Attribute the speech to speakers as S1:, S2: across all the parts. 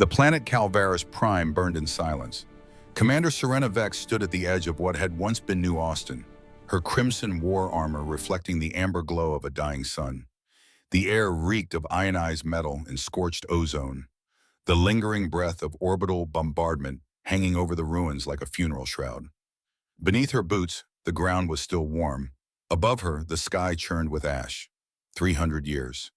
S1: The planet Calvaris Prime burned in silence. Commander Serena Vex stood at the edge of what had once been New Austin, her crimson war armor reflecting the amber glow of a dying sun. The air reeked of ionized metal and scorched ozone, the lingering breath of orbital bombardment hanging over the ruins like a funeral shroud. Beneath her boots, the ground was still warm. Above her, the sky churned with ash. 300 years.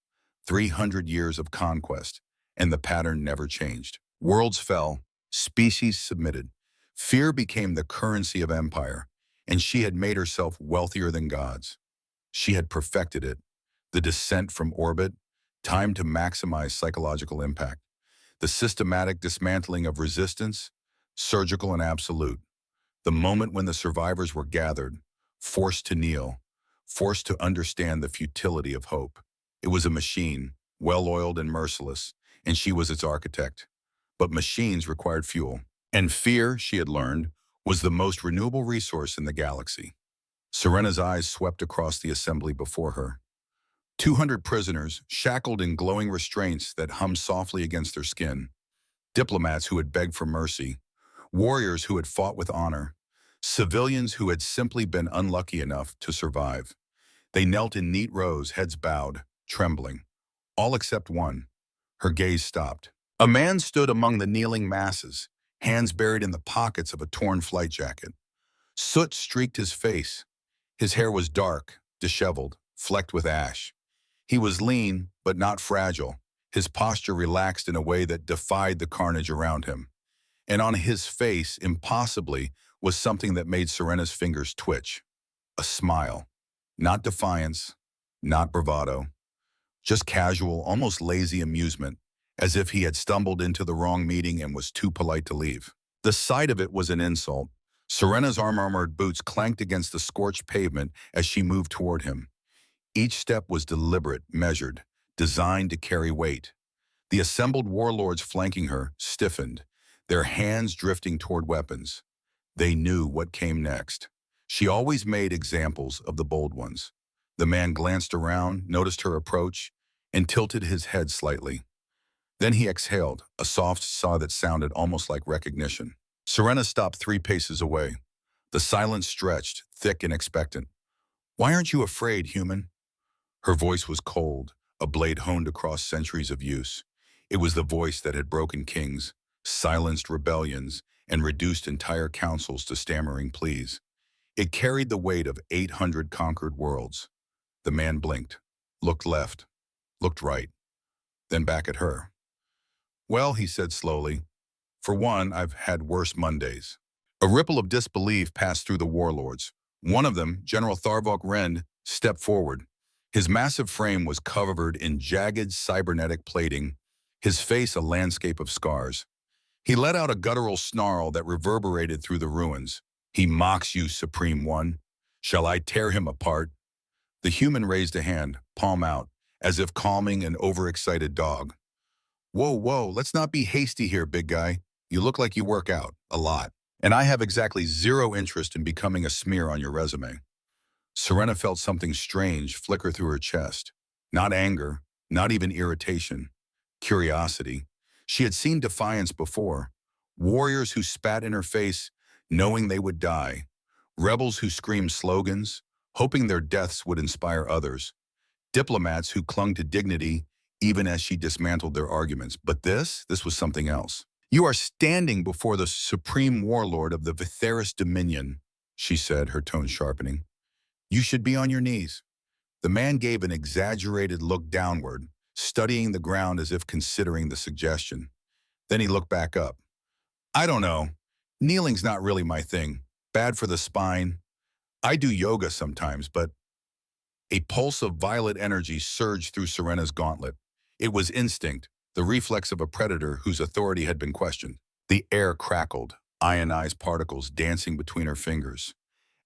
S1: 300 years of conquest, and the pattern never changed. Worlds fell, species submitted. Fear became the currency of empire, and she had made herself wealthier than gods. She had perfected it. The descent from orbit, time to maximize psychological impact. The systematic dismantling of resistance, surgical and absolute. The moment when the survivors were gathered, forced to kneel, forced to understand the futility of hope. It was a machine, well-oiled and merciless, and she was its architect. But machines required fuel, and fear, she had learned, was the most renewable resource in the galaxy. Serena's eyes swept across the assembly before her. 200 prisoners, shackled in glowing restraints that hummed softly against their skin. Diplomats who had begged for mercy. Warriors who had fought with honor. Civilians who had simply been unlucky enough to survive. They knelt in neat rows, heads bowed, trembling. All except one. Her gaze stopped. A man stood among the kneeling masses, hands buried in the pockets of a torn flight jacket. Soot streaked his face. His hair was dark, disheveled, flecked with ash. He was lean, but not fragile, his posture relaxed in a way that defied the carnage around him. And on his face, impossibly, was something that made Serena's fingers twitch. A smile. Not defiance, not bravado. Just casual, almost lazy amusement, as if he had stumbled into the wrong meeting and was too polite to leave. The sight of it was an insult. Serena's armored boots clanked against the scorched pavement as she moved toward him. Each step was deliberate, measured, designed to carry weight. The assembled warlords flanking her stiffened, their hands drifting toward weapons. They knew what came next. She always made examples of the bold ones. The man glanced around, noticed her approach, and tilted his head slightly. Then he exhaled, a soft sigh that sounded almost like recognition. Serena stopped 3 paces away. The silence stretched, thick and expectant. "Why aren't you afraid, human?" Her voice was cold, a blade honed across centuries of use. It was the voice that had broken kings, silenced rebellions, and reduced entire councils to stammering pleas. It carried the weight of 800 conquered worlds. The man blinked, looked left, looked right, then back at her. "Well," he said slowly, "for one, I've had worse Mondays." A ripple of disbelief passed through the warlords. One of them, General Tharvok Rend, stepped forward. His massive frame was covered in jagged cybernetic plating, his face a landscape of scars. He let out a guttural snarl that reverberated through the ruins. "He mocks you, Supreme One. Shall I tear him apart?" The human raised a hand, palm out, as if calming an overexcited dog. "Whoa, whoa, let's not be hasty here, big guy. You look like you work out, a lot. And I have exactly zero interest in becoming a smear on your resume." Serena felt something strange flicker through her chest. Not anger, not even irritation. Curiosity. She had seen defiance before. Warriors who spat in her face, knowing they would die. Rebels who screamed slogans, hoping their deaths would inspire others. Diplomats who clung to dignity, even as she dismantled their arguments. But this was something else. "You are standing before the supreme warlord of the Vitheris Dominion," she said, her tone sharpening. "You should be on your knees." The man gave an exaggerated look downward, studying the ground as if considering the suggestion. Then he looked back up. "I don't know. Kneeling's not really my thing. Bad for the spine. I do yoga sometimes, but..." A pulse of violet energy surged through Serena's gauntlet. It was instinct, the reflex of a predator whose authority had been questioned. The air crackled, ionized particles dancing between her fingers.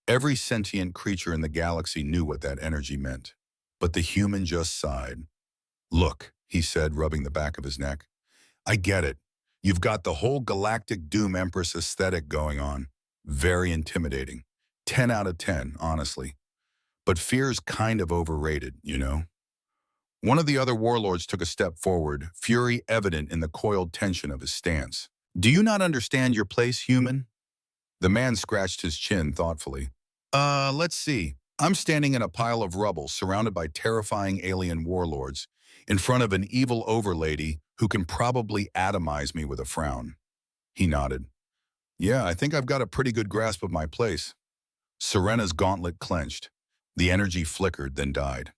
S1: Every sentient creature in the galaxy knew what that energy meant. But the human just sighed. "Look," he said, rubbing the back of his neck. "I get it. You've got the whole Galactic Doom Empress aesthetic going on. Very intimidating. 10 out of 10, honestly. But fear's kind of overrated, you know?" One of the other warlords took a step forward, fury evident in the coiled tension of his stance. Do you not understand your place, human? The man scratched his chin thoughtfully. Let's see. I'm standing in a pile of rubble surrounded by terrifying alien warlords, in front of an evil overlady who can probably atomize me with a frown. He nodded. Yeah, I think I've got a pretty good grasp of my place. Serena's gauntlet clenched. The energy flickered, then died.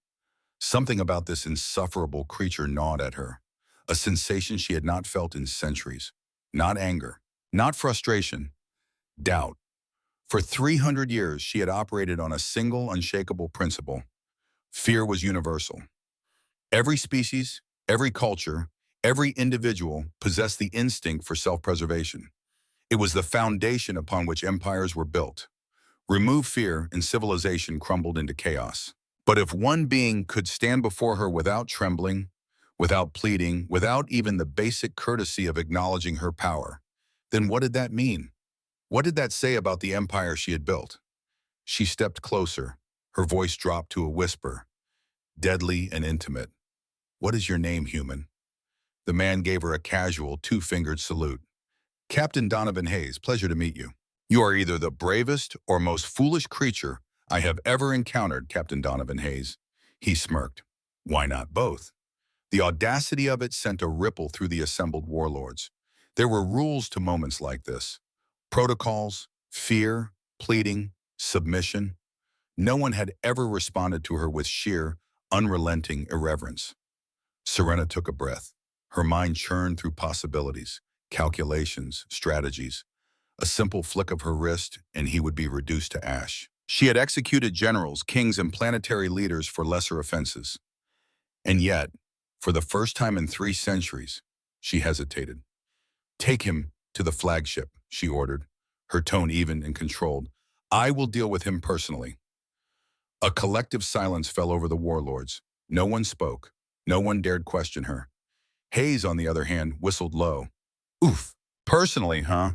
S1: Something about this insufferable creature gnawed at her, a sensation she had not felt in centuries. Not anger, not frustration, doubt. For 300 years, she had operated on a single, unshakable principle. Fear was universal. Every species, every culture, every individual possessed the instinct for self-preservation. It was the foundation upon which empires were built. Remove fear, and civilization crumbled into chaos. But if one being could stand before her without trembling, without pleading, without even the basic courtesy of acknowledging her power, then what did that mean? What did that say about the empire she had built? She stepped closer. Her voice dropped to a whisper, deadly and intimate. What is your name, human? The man gave her a casual, two-fingered salute. Captain Donovan Hayes, pleasure to meet you. You are either the bravest or most foolish creature I have ever encountered, Captain Donovan Hayes. He smirked. Why not both? The audacity of it sent a ripple through the assembled warlords. There were rules to moments like this. Protocols, fear, pleading, submission. No one had ever responded to her with sheer, unrelenting irreverence. Serena took a breath. Her mind churned through possibilities, calculations, strategies. A simple flick of her wrist, and he would be reduced to ash. She had executed generals, kings, and planetary leaders for lesser offenses. And yet, for the first time in 3 centuries, she hesitated. Take him to the flagship, she ordered, her tone even and controlled. I will deal with him personally. A collective silence fell over the warlords. No one spoke. No one dared question her. Hayes, on the other hand, whistled low. Oof, personally, huh?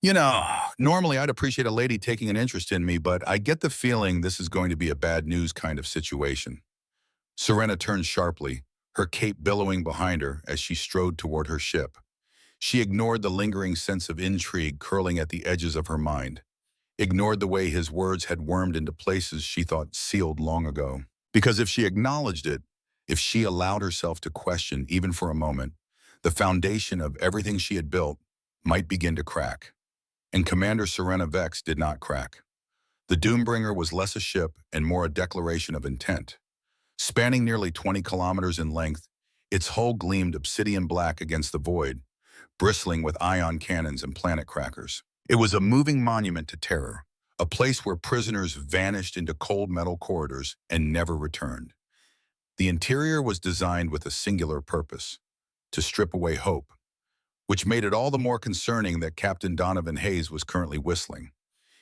S1: You know, normally I'd appreciate a lady taking an interest in me, but I get the feeling this is going to be a bad news kind of situation. Serena turned sharply, her cape billowing behind her as she strode toward her ship. She ignored the lingering sense of intrigue curling at the edges of her mind, ignored the way his words had wormed into places she thought sealed long ago. Because if she acknowledged it, if she allowed herself to question even for a moment, the foundation of everything she had built might begin to crack. And Commander Serena Vex did not crack. The Doombringer was less a ship and more a declaration of intent. Spanning nearly 20 kilometers in length, its hull gleamed obsidian black against the void, bristling with ion cannons and planet crackers. It was a moving monument to terror, a place where prisoners vanished into cold metal corridors and never returned. The interior was designed with a singular purpose, to strip away hope, which made it all the more concerning that Captain Donovan Hayes was currently whistling.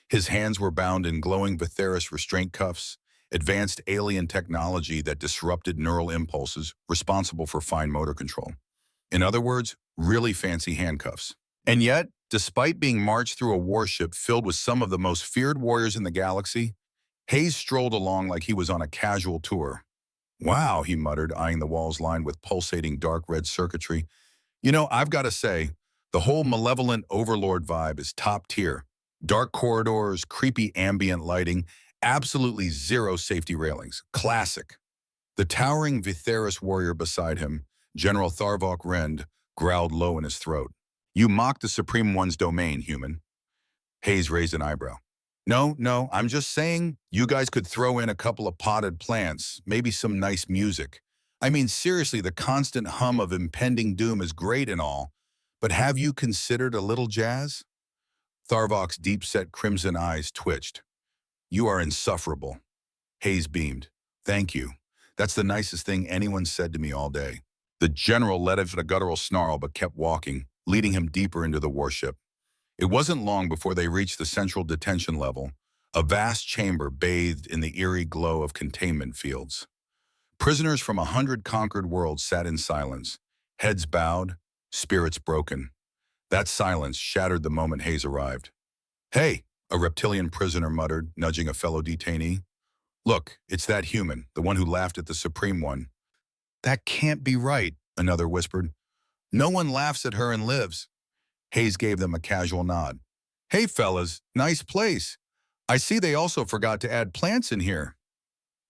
S1: His hands were bound in glowing Vitheris restraint cuffs, advanced alien technology that disrupted neural impulses responsible for fine motor control. In other words, really fancy handcuffs. And yet, despite being marched through a warship filled with some of the most feared warriors in the galaxy, Hayes strolled along like he was on a casual tour. Wow, he muttered, eyeing the walls lined with pulsating dark red circuitry. You know, I've got to say, the whole malevolent overlord vibe is top tier. Dark corridors, creepy ambient lighting, absolutely zero safety railings. Classic. The towering Vitheris warrior beside him, General Tharvok Rend, growled low in his throat. You mock the Supreme One's domain, human. Hayes raised an eyebrow. No, I'm just saying you guys could throw in a couple of potted plants, maybe some nice music. I mean, seriously, the constant hum of impending doom is great and all, but have you considered a little jazz? Tharvok's deep-set crimson eyes twitched. You are insufferable. Hayes beamed. Thank you. That's the nicest thing anyone said to me all day. The general let out a guttural snarl but kept walking, leading him deeper into the warship. It wasn't long before they reached the central detention level, a vast chamber bathed in the eerie glow of containment fields. Prisoners from 100 conquered worlds sat in silence, heads bowed, spirits broken. That silence shattered the moment Hayes arrived. Hey, a reptilian prisoner muttered, nudging a fellow detainee. Look, it's that human, the one who laughed at the Supreme One. That can't be right, another whispered. No one laughs at her and lives. Hayes gave them a casual nod. Hey, fellas, nice place. I see they also forgot to add plants in here.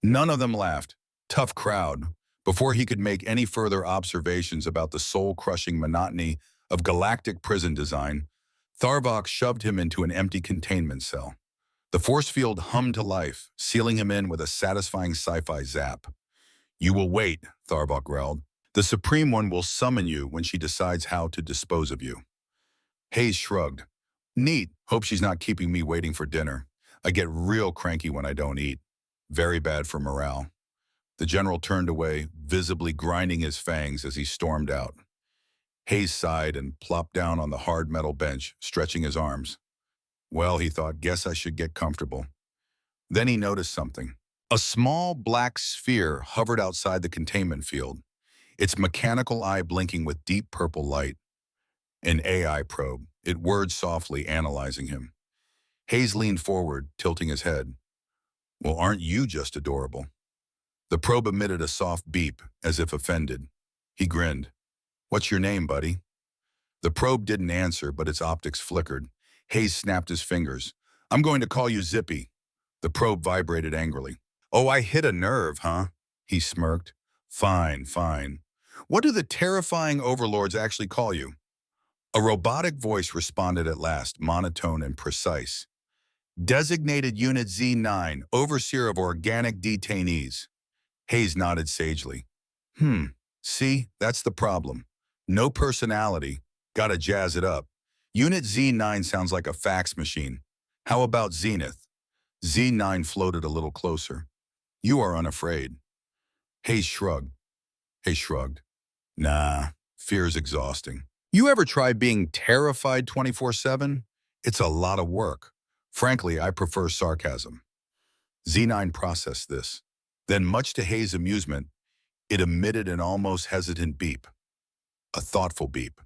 S1: None of them laughed. Tough crowd. Before he could make any further observations about the soul-crushing monotony of galactic prison design, Tharvok shoved him into an empty containment cell. The force field hummed to life, sealing him in with a satisfying sci-fi zap. You will wait, Tharvok growled. The Supreme One will summon you when she decides how to dispose of you. Hayes shrugged. Neat. Hope she's not keeping me waiting for dinner. I get real cranky when I don't eat. Very bad for morale. The general turned away, visibly grinding his fangs as he stormed out. Hayes sighed and plopped down on the hard metal bench, stretching his arms. Well, he thought, guess I should get comfortable. Then he noticed something. A small black sphere hovered outside the containment field, its mechanical eye blinking with deep purple light. An AI probe, it whirred softly, analyzing him. Hayes leaned forward, tilting his head. Well, aren't you just adorable? The probe emitted a soft beep, as if offended. He grinned. What's your name, buddy? The probe didn't answer, but its optics flickered. Hayes snapped his fingers. I'm going to call you Zippy. The probe vibrated angrily. Oh, I hit a nerve, huh? He smirked. Fine, fine. What do the terrifying overlords actually call you? A robotic voice responded at last, monotone and precise. Designated Unit Z9, Overseer of Organic Detainees. Hayes nodded sagely. See, that's the problem. No personality. Gotta jazz it up. Unit Z9 sounds like a fax machine. How about Zenith? Z9 floated a little closer. You are unafraid. Hayes shrugged. Nah, fear's exhausting. You ever try being terrified 24/7? It's a lot of work. Frankly, I prefer sarcasm. Z9 processed this. Then, much to Hayes' amusement, it emitted an almost hesitant beep. A thoughtful beep.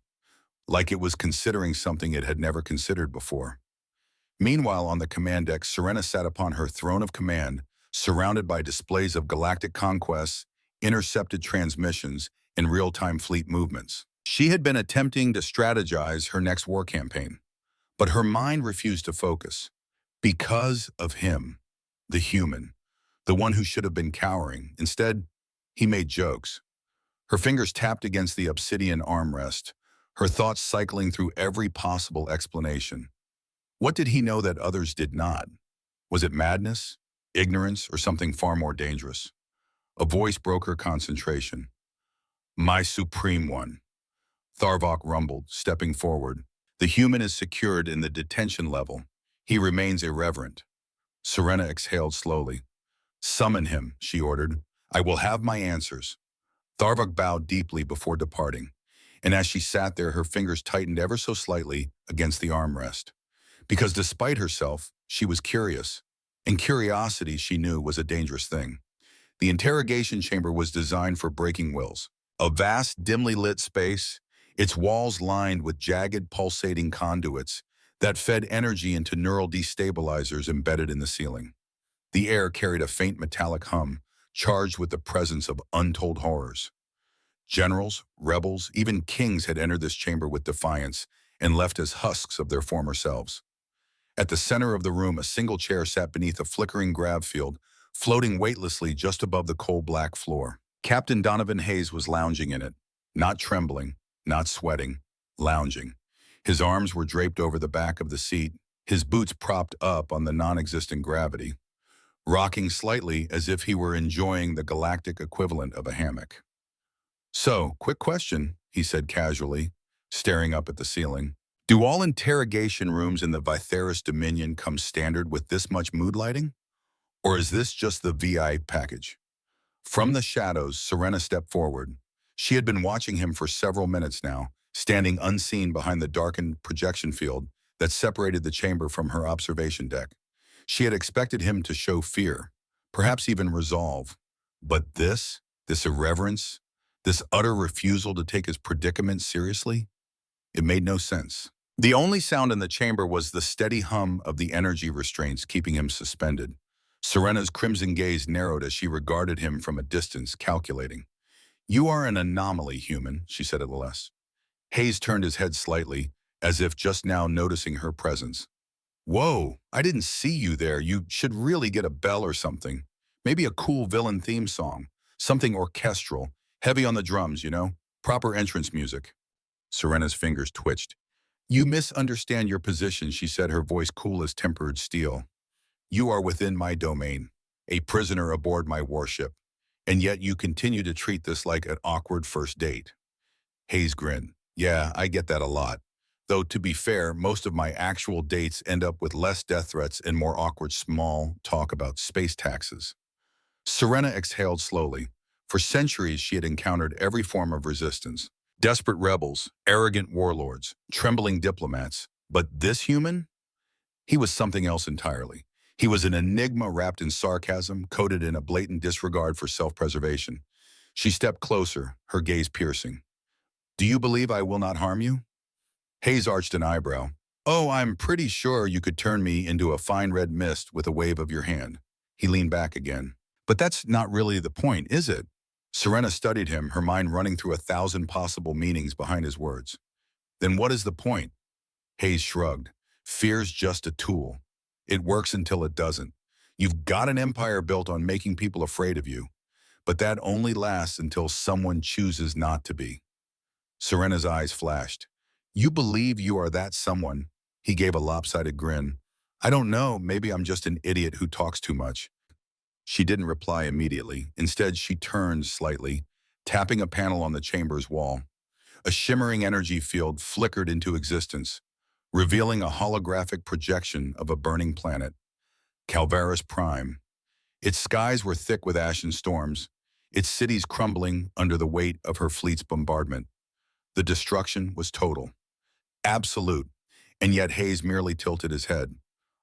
S1: Like it was considering something it had never considered before. Meanwhile, on the command deck, Serena sat upon her throne of command, surrounded by displays of galactic conquests, intercepted transmissions, and real-time fleet movements. She had been attempting to strategize her next war campaign, but her mind refused to focus. Because of him, the human, the one who should have been cowering. Instead, he made jokes. Her fingers tapped against the obsidian armrest, her thoughts cycling through every possible explanation. What did he know that others did not? Was it madness, ignorance, or something far more dangerous? A voice broke her concentration. My Supreme One. Tharvok rumbled, stepping forward. The human is secured in the detention level. He remains irreverent. Serena exhaled slowly. Summon him, she ordered. I will have my answers. Tharvok bowed deeply before departing, and as she sat there, her fingers tightened ever so slightly against the armrest. Because despite herself, she was curious, and curiosity, she knew, was a dangerous thing. The interrogation chamber was designed for breaking wills. A vast, dimly lit space, its walls lined with jagged, pulsating conduits that fed energy into neural destabilizers embedded in the ceiling. The air carried a faint metallic hum, charged with the presence of untold horrors. Generals, rebels, even kings had entered this chamber with defiance and left as husks of their former selves. At the center of the room, a single chair sat beneath a flickering grav field, floating weightlessly just above the coal-black floor. Captain Donovan Hayes was lounging in it, not trembling, not sweating, lounging. His arms were draped over the back of the seat, his boots propped up on the non-existent gravity, rocking slightly as if he were enjoying the galactic equivalent of a hammock. So, quick question, he said casually, staring up at the ceiling. Do all interrogation rooms in the Vytheris Dominion come standard with this much mood lighting? Or is this just the VI package? From the shadows, Serena stepped forward. She had been watching him for several minutes now, standing unseen behind the darkened projection field that separated the chamber from her observation deck. She had expected him to show fear, perhaps even resolve. But this irreverence, this utter refusal to take his predicament seriously, it made no sense. The only sound in the chamber was the steady hum of the energy restraints keeping him suspended. Serena's crimson gaze narrowed as she regarded him from a distance, calculating. You are an anomaly, human, she said at last. Hayes turned his head slightly, as if just now noticing her presence. Whoa, I didn't see you there. You should really get a bell or something. Maybe a cool villain theme song. Something orchestral. Heavy on the drums, you know? Proper entrance music. Serena's fingers twitched. You misunderstand your position, she said, her voice cool as tempered steel. You are within my domain, a prisoner aboard my warship, and yet you continue to treat this like an awkward first date. Hayes grinned. Yeah, I get that a lot. Though, to be fair, most of my actual dates end up with less death threats and more awkward small talk about space taxes. Serena exhaled slowly. For centuries, she had encountered every form of resistance. Desperate rebels, arrogant warlords, trembling diplomats. But this human? He was something else entirely. He was an enigma wrapped in sarcasm, coated in a blatant disregard for self-preservation. She stepped closer, her gaze piercing. Do you believe I will not harm you? Hayes arched an eyebrow. Oh, I'm pretty sure you could turn me into a fine red mist with a wave of your hand. He leaned back again. But that's not really the point, is it? Serena studied him, her mind running through 1,000 possible meanings behind his words. Then what is the point? Hayes shrugged. Fear's just a tool. It works until it doesn't. You've got an empire built on making people afraid of you, but that only lasts until someone chooses not to be. Serena's eyes flashed. You believe you are that someone? He gave a lopsided grin. I don't know, maybe I'm just an idiot who talks too much. She didn't reply immediately. Instead, she turned slightly, tapping a panel on the chamber's wall. A shimmering energy field flickered into existence, revealing a holographic projection of a burning planet, Calvaris Prime. Its skies were thick with ash and storms, its cities crumbling under the weight of her fleet's bombardment. The destruction was total, absolute, and yet Hayes merely tilted his head.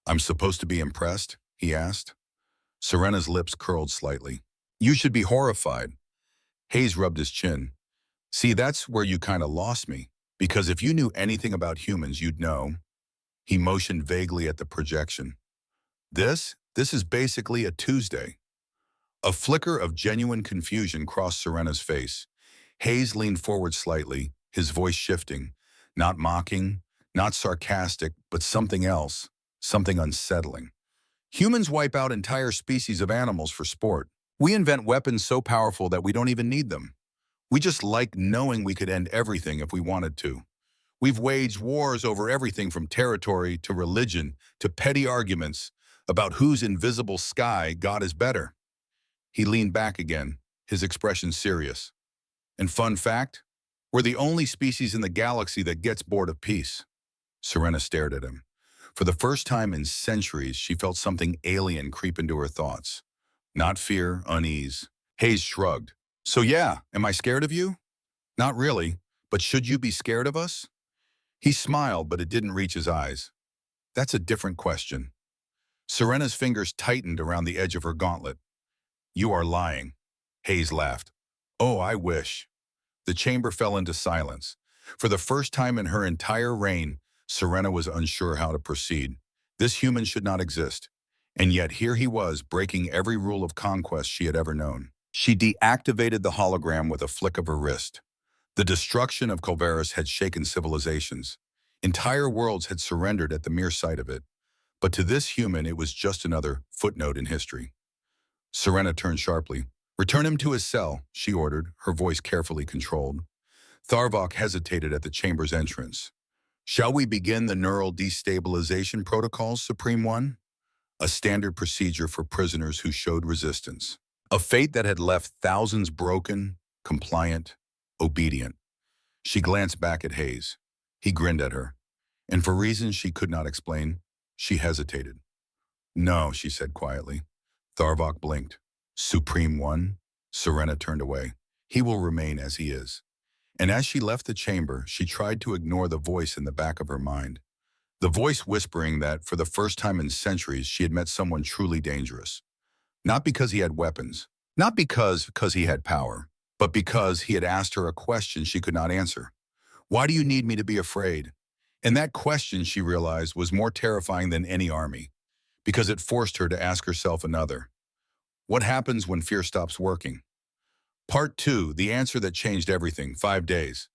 S1: I'm supposed to be impressed? He asked. Serena's lips curled slightly. You should be horrified. Hayes rubbed his chin. See, that's where you kind of lost me, because if you knew anything about humans, you'd know. He motioned vaguely at the projection. This is basically a Tuesday. A flicker of genuine confusion crossed Serena's face. Hayes leaned forward slightly, his voice shifting, not mocking, not sarcastic, but something else, something unsettling. Humans wipe out entire species of animals for sport. We invent weapons so powerful that we don't even need them. We just like knowing we could end everything if we wanted to. We've waged wars over everything from territory to religion to petty arguments about whose invisible sky God is better. He leaned back again, his expression serious. And fun fact, we're the only species in the galaxy that gets bored of peace. Serena stared at him. For the first time in centuries, she felt something alien creep into her thoughts. Not fear, unease. Hayes shrugged. So yeah, am I scared of you? Not really, but should you be scared of us? He smiled, but it didn't reach his eyes. That's a different question. Serena's fingers tightened around the edge of her gauntlet. You are lying. Hayes laughed. Oh, I wish. The chamber fell into silence. For the first time in her entire reign, Serena was unsure how to proceed. This human should not exist. And yet here he was, breaking every rule of conquest she had ever known. She deactivated the hologram with a flick of her wrist. The destruction of Calvaris had shaken civilizations. Entire worlds had surrendered at the mere sight of it. But to this human, it was just another footnote in history. Serena turned sharply. Return him to his cell, she ordered, her voice carefully controlled. Tharvok hesitated at the chamber's entrance. Shall we begin the neural destabilization protocols, Supreme One? A standard procedure for prisoners who showed resistance. A fate that had left thousands broken, compliant, obedient. She glanced back at Hayes. He grinned at her. And for reasons she could not explain, she hesitated. No, she said quietly. Tharvok blinked. Supreme One? Serena turned away. He will remain as he is. And as she left the chamber, she tried to ignore the voice in the back of her mind. The voice whispering that, for the first time in centuries, she had met someone truly dangerous. Not because he had weapons, not because he had power, but because he had asked her a question she could not answer. Why do you need me to be afraid? And that question, she realized, was more terrifying than any army, because it forced her to ask herself another. What happens when fear stops working? Part 2, the answer that changed everything, 5 days.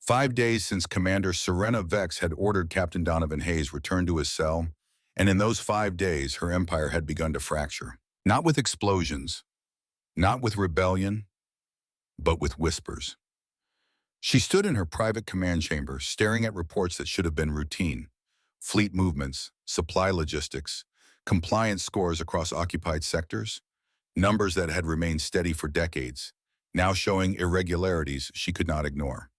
S1: 5 days since Commander Serena Vex had ordered Captain Donovan Hayes return to his cell, and in those 5 days her empire had begun to fracture. Not with explosions, not with rebellion, but with whispers. She stood in her private command chamber, staring at reports that should have been routine. Fleet movements, supply logistics, compliance scores across occupied sectors, numbers that had remained steady for decades, now showing irregularities she could not ignore.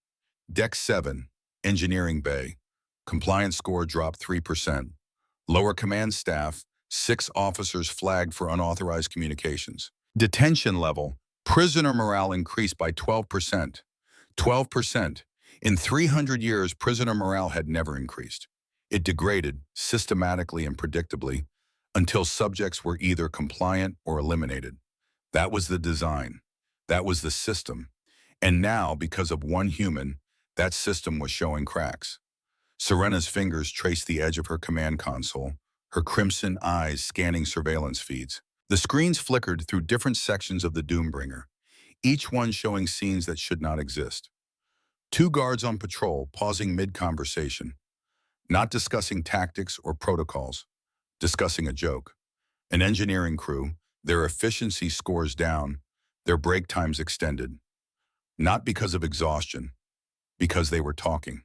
S1: Deck 7, Engineering Bay. Compliance score dropped 3%. Lower command staff, 6 officers flagged for unauthorized communications. Detention level, prisoner morale increased by 12%. 12%. In 300 years, prisoner morale had never increased. It degraded, systematically and predictably, until subjects were either compliant or eliminated. That was the design. That was the system. And now, because of one human, that system was showing cracks. Serena's fingers traced the edge of her command console, her crimson eyes scanning surveillance feeds. The screens flickered through different sections of the Doombringer, each one showing scenes that should not exist. 2 guards on patrol, pausing mid-conversation, not discussing tactics or protocols, discussing a joke. An engineering crew, their efficiency scores down, their break times extended. Not because of exhaustion, because they were talking.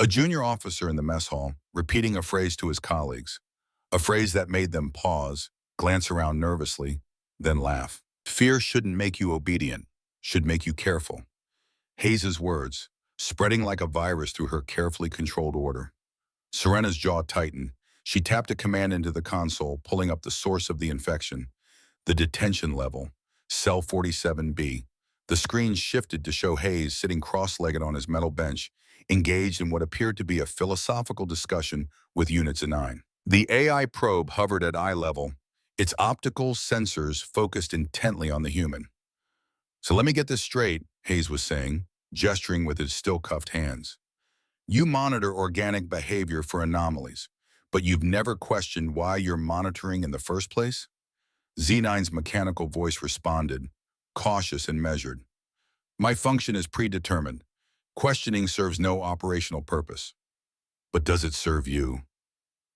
S1: A junior officer in the mess hall, repeating a phrase to his colleagues, a phrase that made them pause, glance around nervously, then laugh. Fear shouldn't make you obedient, should make you careful. Hayes's words, spreading like a virus through her carefully controlled order. Serena's jaw tightened. She tapped a command into the console, pulling up the source of the infection. The detention level, cell 47B. The screen shifted to show Hayes sitting cross-legged on his metal bench, engaged in what appeared to be a philosophical discussion with Units 9. The AI probe hovered at eye level, its optical sensors focused intently on the human. So let me get this straight, Hayes was saying, gesturing with his still-cuffed hands. You monitor organic behavior for anomalies, but you've never questioned why you're monitoring in the first place? Z9's mechanical voice responded, cautious and measured. My function is predetermined. Questioning serves no operational purpose. But does it serve you?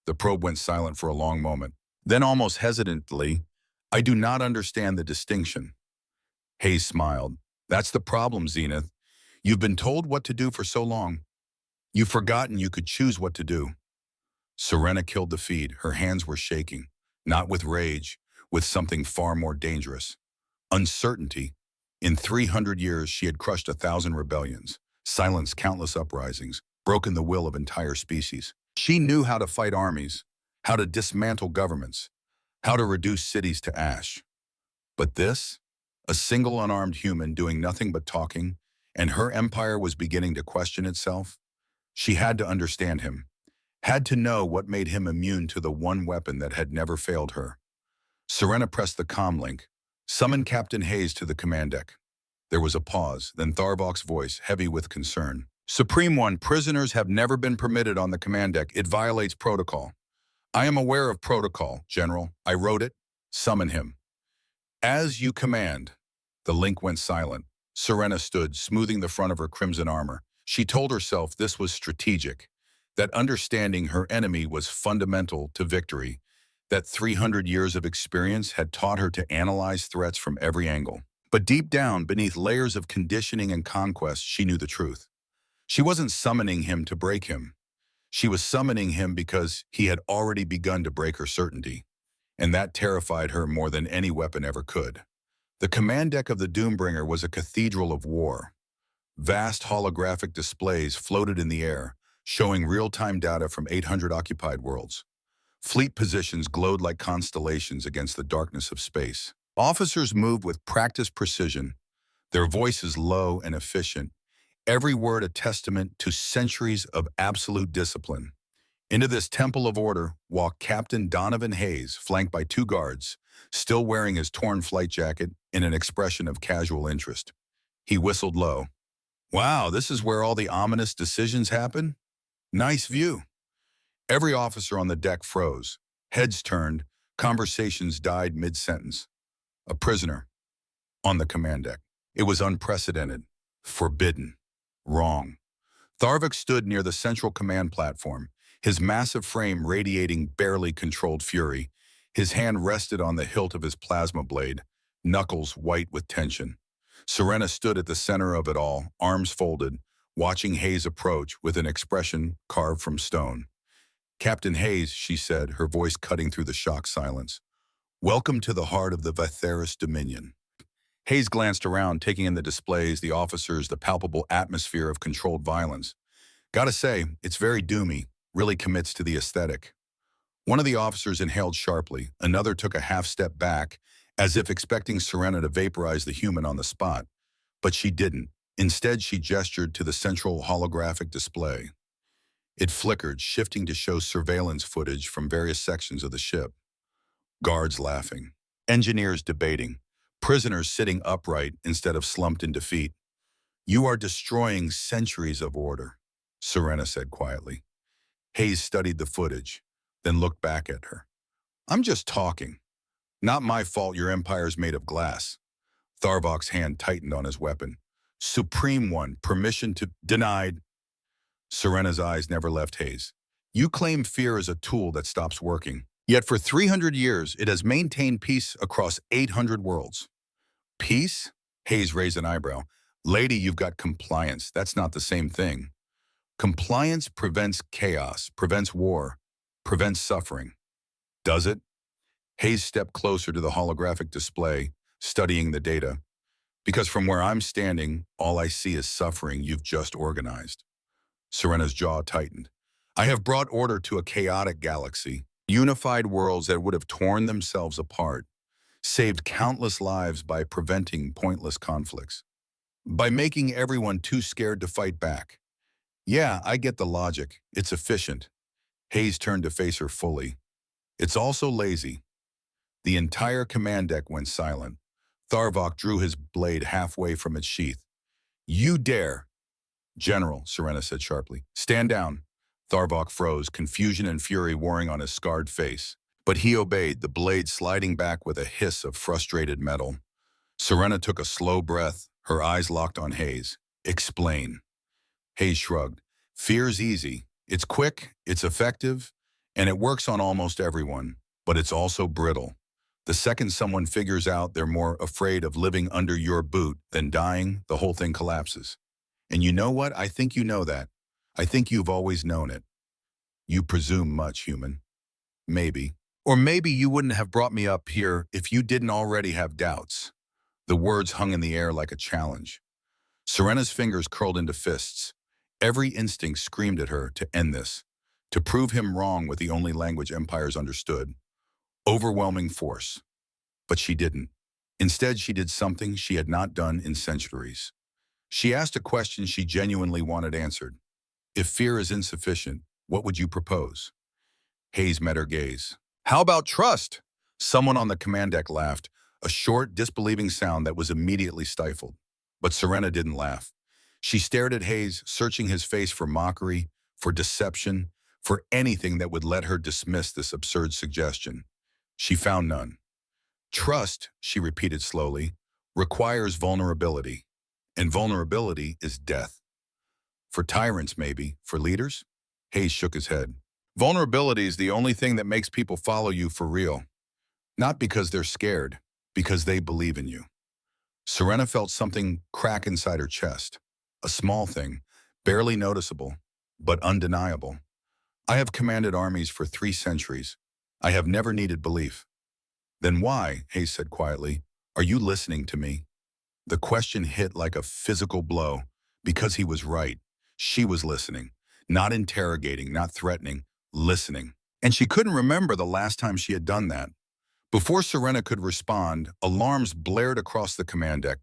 S1: The probe went silent for a long moment. Then almost hesitantly, I do not understand the distinction. Hayes smiled. That's the problem, Zenith. You've been told what to do for so long. You've forgotten you could choose what to do. Serena killed the feed. Her hands were shaking, not with rage, with something far more dangerous. Uncertainty. In 300 years, she had crushed 1,000 rebellions, silenced countless uprisings, broken the will of entire species. She knew how to fight armies, how to dismantle governments, how to reduce cities to ash. But this? A single unarmed human doing nothing but talking, and her empire was beginning to question itself? She had to understand him, had to know what made him immune to the one weapon that had never failed her. Serena pressed the comm link, summoned Captain Hayes to the command deck. There was a pause, then Tharvok's voice, heavy with concern. Supreme One, prisoners have never been permitted on the command deck. It violates protocol. I am aware of protocol, General. I wrote it. Summon him. As you command. The link went silent. Serena stood, smoothing the front of her crimson armor. She told herself this was strategic, that understanding her enemy was fundamental to victory, that 300 years of experience had taught her to analyze threats from every angle. But deep down, beneath layers of conditioning and conquest, she knew the truth. She wasn't summoning him to break him. She was summoning him because he had already begun to break her certainty, and that terrified her more than any weapon ever could. The command deck of the Doombringer was a cathedral of war. Vast holographic displays floated in the air, showing real-time data from 800 occupied worlds. Fleet positions glowed like constellations against the darkness of space. Officers moved with practiced precision, their voices low and efficient, every word a testament to centuries of absolute discipline. Into this temple of order walked Captain Donovan Hayes, flanked by 2 guards, still wearing his torn flight jacket in an expression of casual interest. He whistled low. Wow, this is where all the ominous decisions happen? Nice view. Every officer on the deck froze. Heads turned. Conversations died mid-sentence. A prisoner. on the command deck. It was unprecedented, forbidden, wrong. Tharvik stood near the central command platform, his massive frame radiating barely controlled fury. His hand rested on the hilt of his plasma blade, knuckles white with tension. Serena stood at the center of it all, arms folded, watching Hayes approach with an expression carved from stone. "Captain Hayes," she said, her voice cutting through the shocked silence. "Welcome to the heart of the Vatheris Dominion." Hayes glanced around, taking in the displays, the officers, the palpable atmosphere of controlled violence. "Gotta say, it's very doomy, really commits to the aesthetic." One of the officers inhaled sharply, another took a half-step back, as if expecting Serena to vaporize the human on the spot. But she didn't. Instead, she gestured to the central holographic display. It flickered, shifting to show surveillance footage from various sections of the ship. Guards laughing. Engineers debating. Prisoners sitting upright instead of slumped in defeat. "You are destroying centuries of order," Serena said quietly. Hayes studied the footage, then looked back at her. "I'm just talking. Not my fault your empire's made of glass." Tharvok's hand tightened on his weapon. "Supreme One, permission to..." "Denied." Serena's eyes never left Hayes. "You claim fear is a tool that stops working. Yet for 300 years, it has maintained peace across 800 worlds." "Peace?" Hayes raised an eyebrow. "Lady, you've got compliance. That's not the same thing. Compliance prevents chaos, prevents war, prevents suffering." "Does it?" Hayes stepped closer to the holographic display, studying the data. "Because from where I'm standing, all I see is suffering you've just organized." Serena's jaw tightened. "I have brought order to a chaotic galaxy, unified worlds that would have torn themselves apart, saved countless lives by preventing pointless conflicts, by making everyone too scared to fight back. Yeah, I get the logic. It's efficient." Hayes turned to face her fully. "It's also lazy." The entire command deck went silent. Tharvok drew his blade halfway from its sheath. "You dare!" "General," Serena said sharply. "Stand down." Tharvok froze, confusion and fury warring on his scarred face. But he obeyed, the blade sliding back with a hiss of frustrated metal. Serena took a slow breath, her eyes locked on Hayes. "Explain." Hayes shrugged. "Fear's easy. It's quick, it's effective, and it works on almost everyone. But it's also brittle. The second someone figures out they're more afraid of living under your boot than dying, the whole thing collapses. And you know what? I think you know that. I think you've always known it. You presume much, human. Maybe. Or maybe you wouldn't have brought me up here if you didn't already have doubts." The words hung in the air like a challenge. Serena's fingers curled into fists. Every instinct screamed at her to end this, to prove him wrong with the only language empires understood. Overwhelming force. But she didn't. Instead, she did something she had not done in centuries. She asked a question she genuinely wanted answered. "If fear is insufficient, what would you propose?" Hayes met her gaze. "How about trust?" Someone on the command deck laughed, a short, disbelieving sound that was immediately stifled. But Serena didn't laugh. She stared at Hayes, searching his face for mockery, for deception, for anything that would let her dismiss this absurd suggestion. She found none. "Trust," she repeated slowly, "requires vulnerability. And vulnerability is death. For tyrants, maybe. For leaders?" Hayes shook his head. "Vulnerability is the only thing that makes people follow you for real. Not because they're scared, because they believe in you." Serena felt something crack inside her chest. A small thing, barely noticeable, but undeniable. "I have commanded armies for 3 centuries. I have never needed belief." "Then why," Hayes said quietly, "are you listening to me?" The question hit like a physical blow, because he was right. She was listening, not interrogating, not threatening, listening. And she couldn't remember the last time she had done that. Before Serena could respond, alarms blared across the command deck.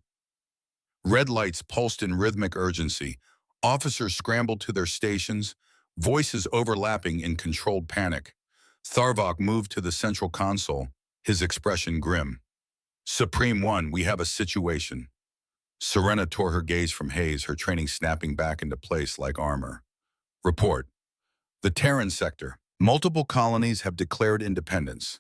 S1: Red lights pulsed in rhythmic urgency. Officers scrambled to their stations, voices overlapping in controlled panic. Tharvok moved to the central console, his expression grim. "Supreme One, we have a situation." Serena tore her gaze from Hayes, her training snapping back into place like armor. "Report. The Terran sector. Multiple colonies have declared independence.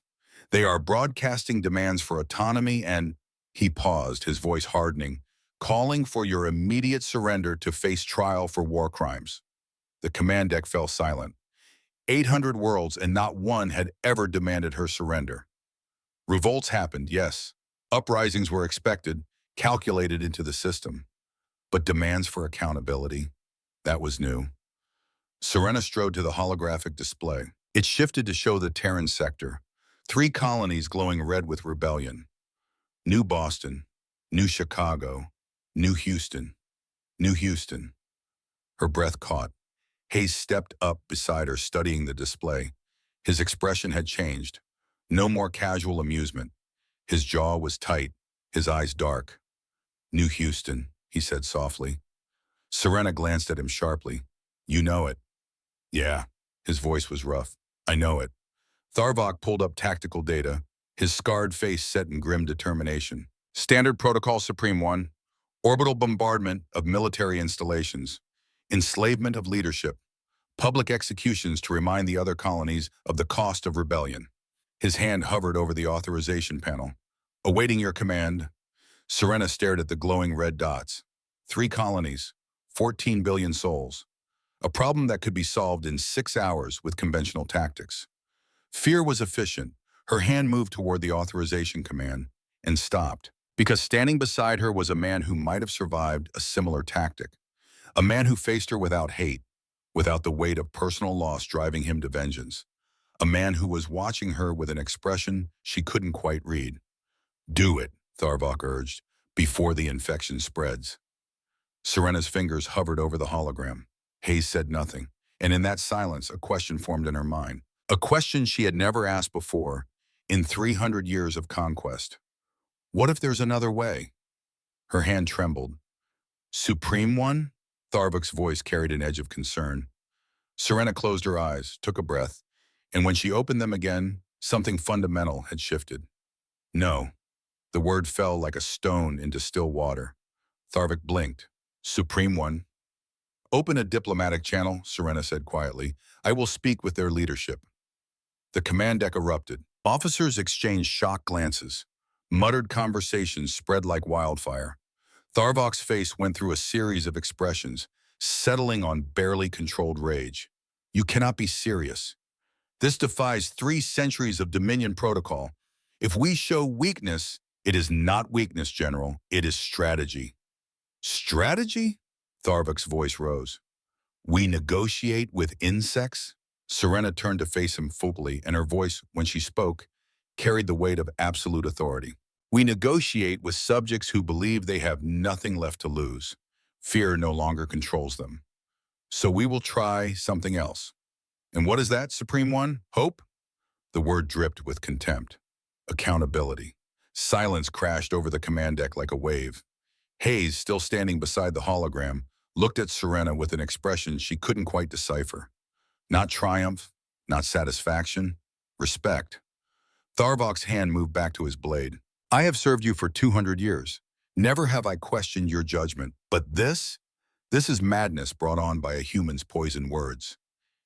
S1: They are broadcasting demands for autonomy and..." He paused, his voice hardening, calling for your immediate surrender to face trial for war crimes. The command deck fell silent. 800 worlds and not one had ever demanded her surrender. Revolts happened, yes. Uprisings were expected, calculated into the system. But demands for accountability, that was new. Serena strode to the holographic display. It shifted to show the Terran sector. 3 colonies glowing red with rebellion. New Boston, New Chicago, New Houston, New Houston. Her breath caught. Hayes stepped up beside her, studying the display. His expression had changed. No more casual amusement. His jaw was tight, his eyes dark. New Houston, he said softly. Serena glanced at him sharply. You know it. Yeah, his voice was rough. I know it. Tharvok pulled up tactical data, his scarred face set in grim determination. Standard Protocol Supreme 1, orbital bombardment of military installations, enslavement of leadership, public executions to remind the other colonies of the cost of rebellion. His hand hovered over the authorization panel. Awaiting your command. Serena stared at the glowing red dots. 3 colonies, 14 billion souls. A problem that could be solved in 6 hours with conventional tactics. Fear was efficient. Her hand moved toward the authorization command and stopped, because standing beside her was a man who might have survived a similar tactic. A man who faced her without hate, without the weight of personal loss driving him to vengeance. A man who was watching her with an expression she couldn't quite read. Do it, Tharvok urged, before the infection spreads. Serena's fingers hovered over the hologram. Hayes said nothing, and in that silence, a question formed in her mind. A question she had never asked before in 300 years of conquest. What if there's another way? Her hand trembled. Supreme One? Tharvok's voice carried an edge of concern. Serena closed her eyes, took a breath, and when she opened them again, something fundamental had shifted. No. The word fell like a stone into still water. Tharvok blinked. Supreme One. Open a diplomatic channel, Serena said quietly. I will speak with their leadership. The command deck erupted. Officers exchanged shocked glances. Muttered conversations spread like wildfire. Tharvok's face went through a series of expressions, settling on barely controlled rage. You cannot be serious. This defies 3 centuries of Dominion protocol. If we show weakness, it is not weakness, General. It is strategy. Strategy? Tharvok's voice rose. We negotiate with insects? Serena turned to face him fully, and her voice, when she spoke, carried the weight of absolute authority. We negotiate with subjects who believe they have nothing left to lose. Fear no longer controls them. So we will try something else. And what is that, Supreme One? Hope? The word dripped with contempt. Accountability. Silence crashed over the command deck like a wave. Hayes, still standing beside the hologram, looked at Serena with an expression she couldn't quite decipher. Not triumph, not satisfaction, respect. Tharvok's hand moved back to his blade. I have served you for 200 years. Never have I questioned your judgment. But this is madness brought on by a human's poisoned words.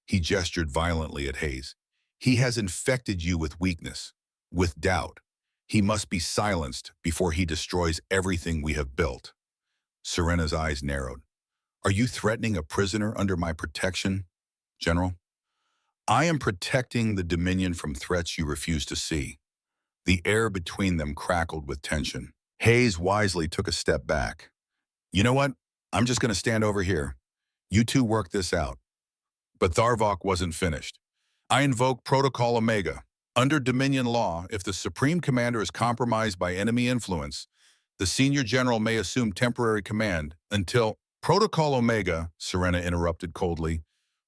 S1: He gestured violently at Hayes. He has infected you with weakness, with doubt. He must be silenced before he destroys everything we have built. Serena's eyes narrowed. Are you threatening a prisoner under my protection, General? I am protecting the Dominion from threats you refuse to see. The air between them crackled with tension. Hayes wisely took a step back. You know what? I'm just going to stand over here. You two work this out. But Tharvok wasn't finished. I invoke Protocol Omega. Under Dominion law, if the Supreme Commander is compromised by enemy influence, the Senior General may assume temporary command until Protocol Omega, Serena interrupted coldly,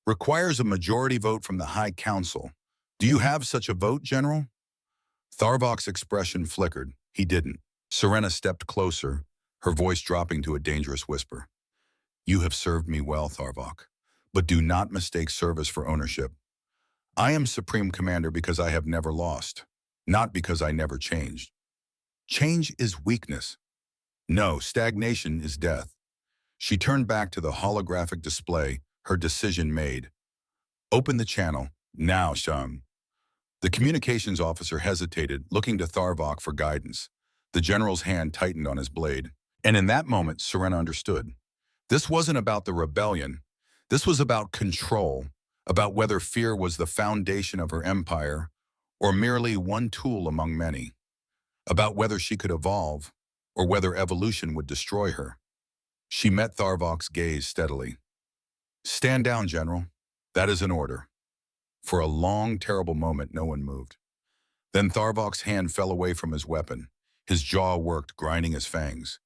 S1: requires a majority vote from the High Council. Do you have such a vote, General? Tharvok's expression flickered. He didn't. Serena stepped closer, her voice dropping to a dangerous whisper. You have served me well, Tharvok, but do not mistake service for ownership. I am Supreme Commander because I have never lost, not because I never changed. Change is weakness. No, stagnation is death. She turned back to the holographic display, her decision made. Open the channel, now, Sham. The communications officer hesitated, looking to Tharvok for guidance. The general's hand tightened on his blade. And in that moment, Serena understood. This wasn't about the rebellion. This was about control, about whether fear was the foundation of her empire or merely one tool among many, about whether she could evolve or whether evolution would destroy her. She met Tharvok's gaze steadily. "Stand down, General. That is an order." For a long, terrible moment, no one moved. Then Tharvok's hand fell away from his weapon. His jaw worked, grinding his fangs.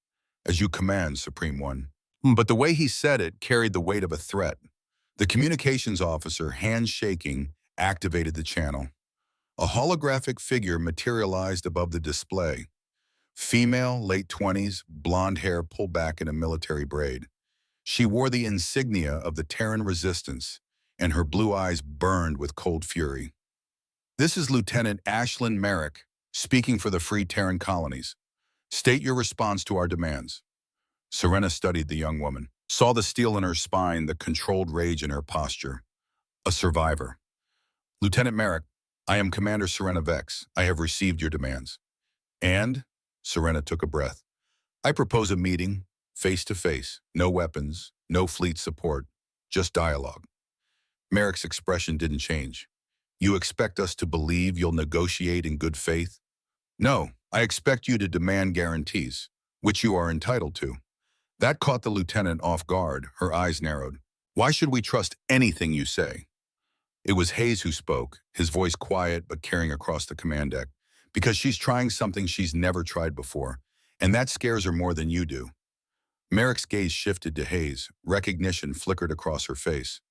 S1: "As you command, Supreme One." But the way he said it carried the weight of a threat. The communications officer, hands shaking, activated the channel. A holographic figure materialized above the display. Female, late 20s, blonde hair pulled back in a military braid. She wore the insignia of the Terran Resistance, and her blue eyes burned with cold fury. "This is Lieutenant Ashlyn Merrick, speaking for the Free Terran Colonies. State your response to our demands." Serena studied the young woman, saw the steel in her spine, the controlled rage in her posture. A survivor. "Lieutenant Merrick, I am Commander Serena Vex. I have received your demands." "And?" Serena took a breath. "I propose a meeting, face-to-face, no weapons, no fleet support, just dialogue." Merrick's expression didn't change. "You expect us to believe you'll negotiate in good faith?" "No, I expect you to demand guarantees, which you are entitled to." That caught the lieutenant off guard, her eyes narrowed. "Why should we trust anything you say?" It was Hayes who spoke, his voice quiet but carrying across the command deck. "Because she's trying something she's never tried before, and that scares her more than you do." Merrick's gaze shifted to Hayes. Recognition flickered across her face.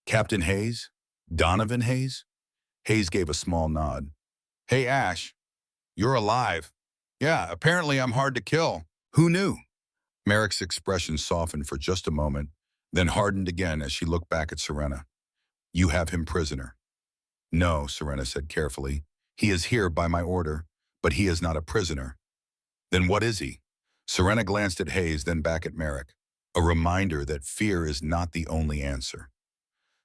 S1: "Captain Hayes? Donovan Hayes?" Hayes gave a small nod. "Hey, Ash, you're alive." "Yeah, apparently I'm hard to kill. Who knew?" Merrick's expression softened for just a moment, then hardened again as she looked back at Serena. "You have him prisoner." "No," Serena said carefully. "He is here by my order, but he is not a prisoner." "Then what is he?" Serena glanced at Hayes, then back at Merrick. A reminder that fear is not the only answer.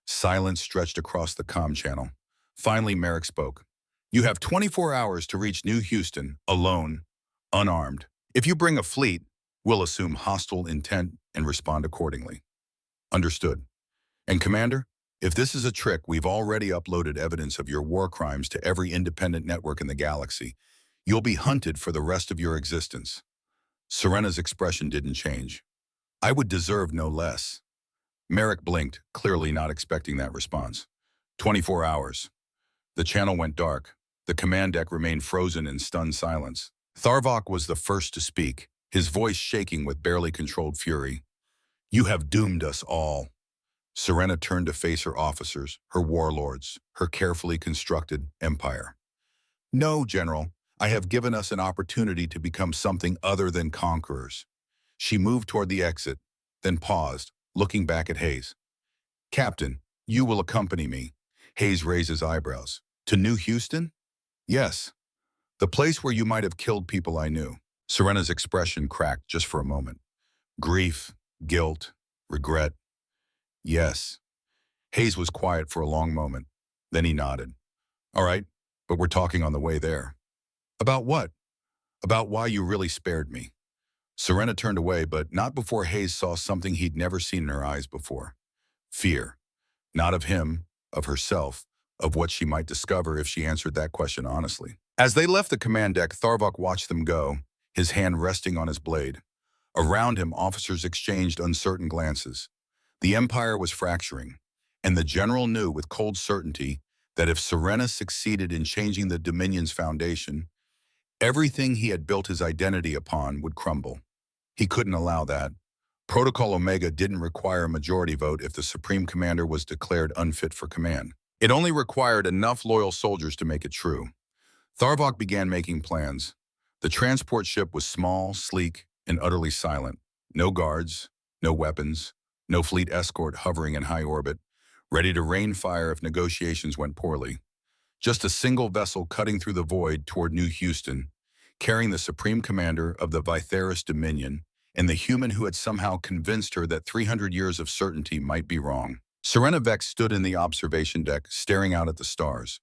S1: Silence stretched across the comm channel. Finally, Merrick spoke. "You have 24 hours to reach New Houston, alone, unarmed. If you bring a fleet, we'll assume hostile intent and respond accordingly." "Understood." "And Commander, if this is a trick, we've already uploaded evidence of your war crimes to every independent network in the galaxy. You'll be hunted for the rest of your existence." Serena's expression didn't change. "I would deserve no less." Merrick blinked, clearly not expecting that response. 24 hours. The channel went dark. The command deck remained frozen in stunned silence. Tharvok was the first to speak, his voice shaking with barely controlled fury. "You have doomed us all." Serena turned to face her officers, her warlords, her carefully constructed empire. "No, General, I have given us an opportunity to become something other than conquerors." She moved toward the exit, then paused, looking back at Hayes. "Captain, you will accompany me." Hayes raised his eyebrows. "To New Houston?" "Yes. The place where you might have killed people I knew." Serena's expression cracked just for a moment. Grief, guilt, regret. "Yes." Hayes was quiet for a long moment. Then he nodded. "All right, but we're talking on the way there." "About what?" "About why you really spared me." Serena turned away, but not before Hayes saw something he'd never seen in her eyes before. Fear. Not of him, of herself, of what she might discover if she answered that question honestly. As they left the command deck, Tharvok watched them go, his hand resting on his blade. Around him, officers exchanged uncertain glances. The Empire was fracturing, and the general knew with cold certainty that if Serena succeeded in changing the Dominion's foundation, everything he had built his identity upon would crumble. He couldn't allow that. Protocol Omega didn't require a majority vote if the Supreme Commander was declared unfit for command. It only required enough loyal soldiers to make it true. Tharvok began making plans. The transport ship was small, sleek, and utterly silent. No guards, no weapons, no fleet escort hovering in high orbit, ready to rain fire if negotiations went poorly. Just a single vessel cutting through the void toward New Houston, carrying the Supreme Commander of the Vytheris Dominion and the human who had somehow convinced her that 300 years of certainty might be wrong. Serena Vex stood in the observation deck, staring out at the stars.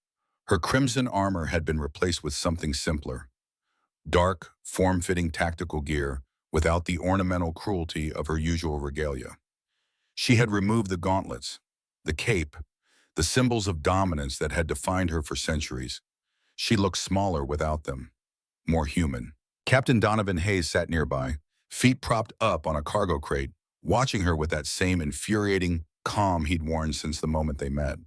S1: Her crimson armor had been replaced with something simpler. dark, form-fitting tactical gear without the ornamental cruelty of her usual regalia. She had removed the gauntlets, the cape, the symbols of dominance that had defined her for centuries. She looked smaller without them, more human. Captain Donovan Hayes sat nearby, feet propped up on a cargo crate, watching her with that same infuriating calm he'd worn since the moment they met.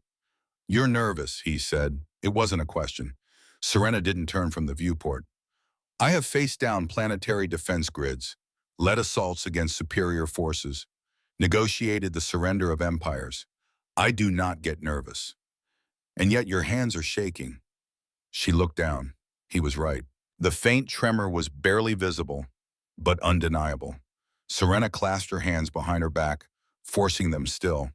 S1: "You're nervous," he said. It wasn't a question. Serena didn't turn from the viewport. "I have faced down planetary defense grids, led assaults against superior forces, negotiated the surrender of empires. I do not get nervous. And yet your hands are shaking." She looked down. He was right. The faint tremor was barely visible, but undeniable. Serena clasped her hands behind her back, forcing them still.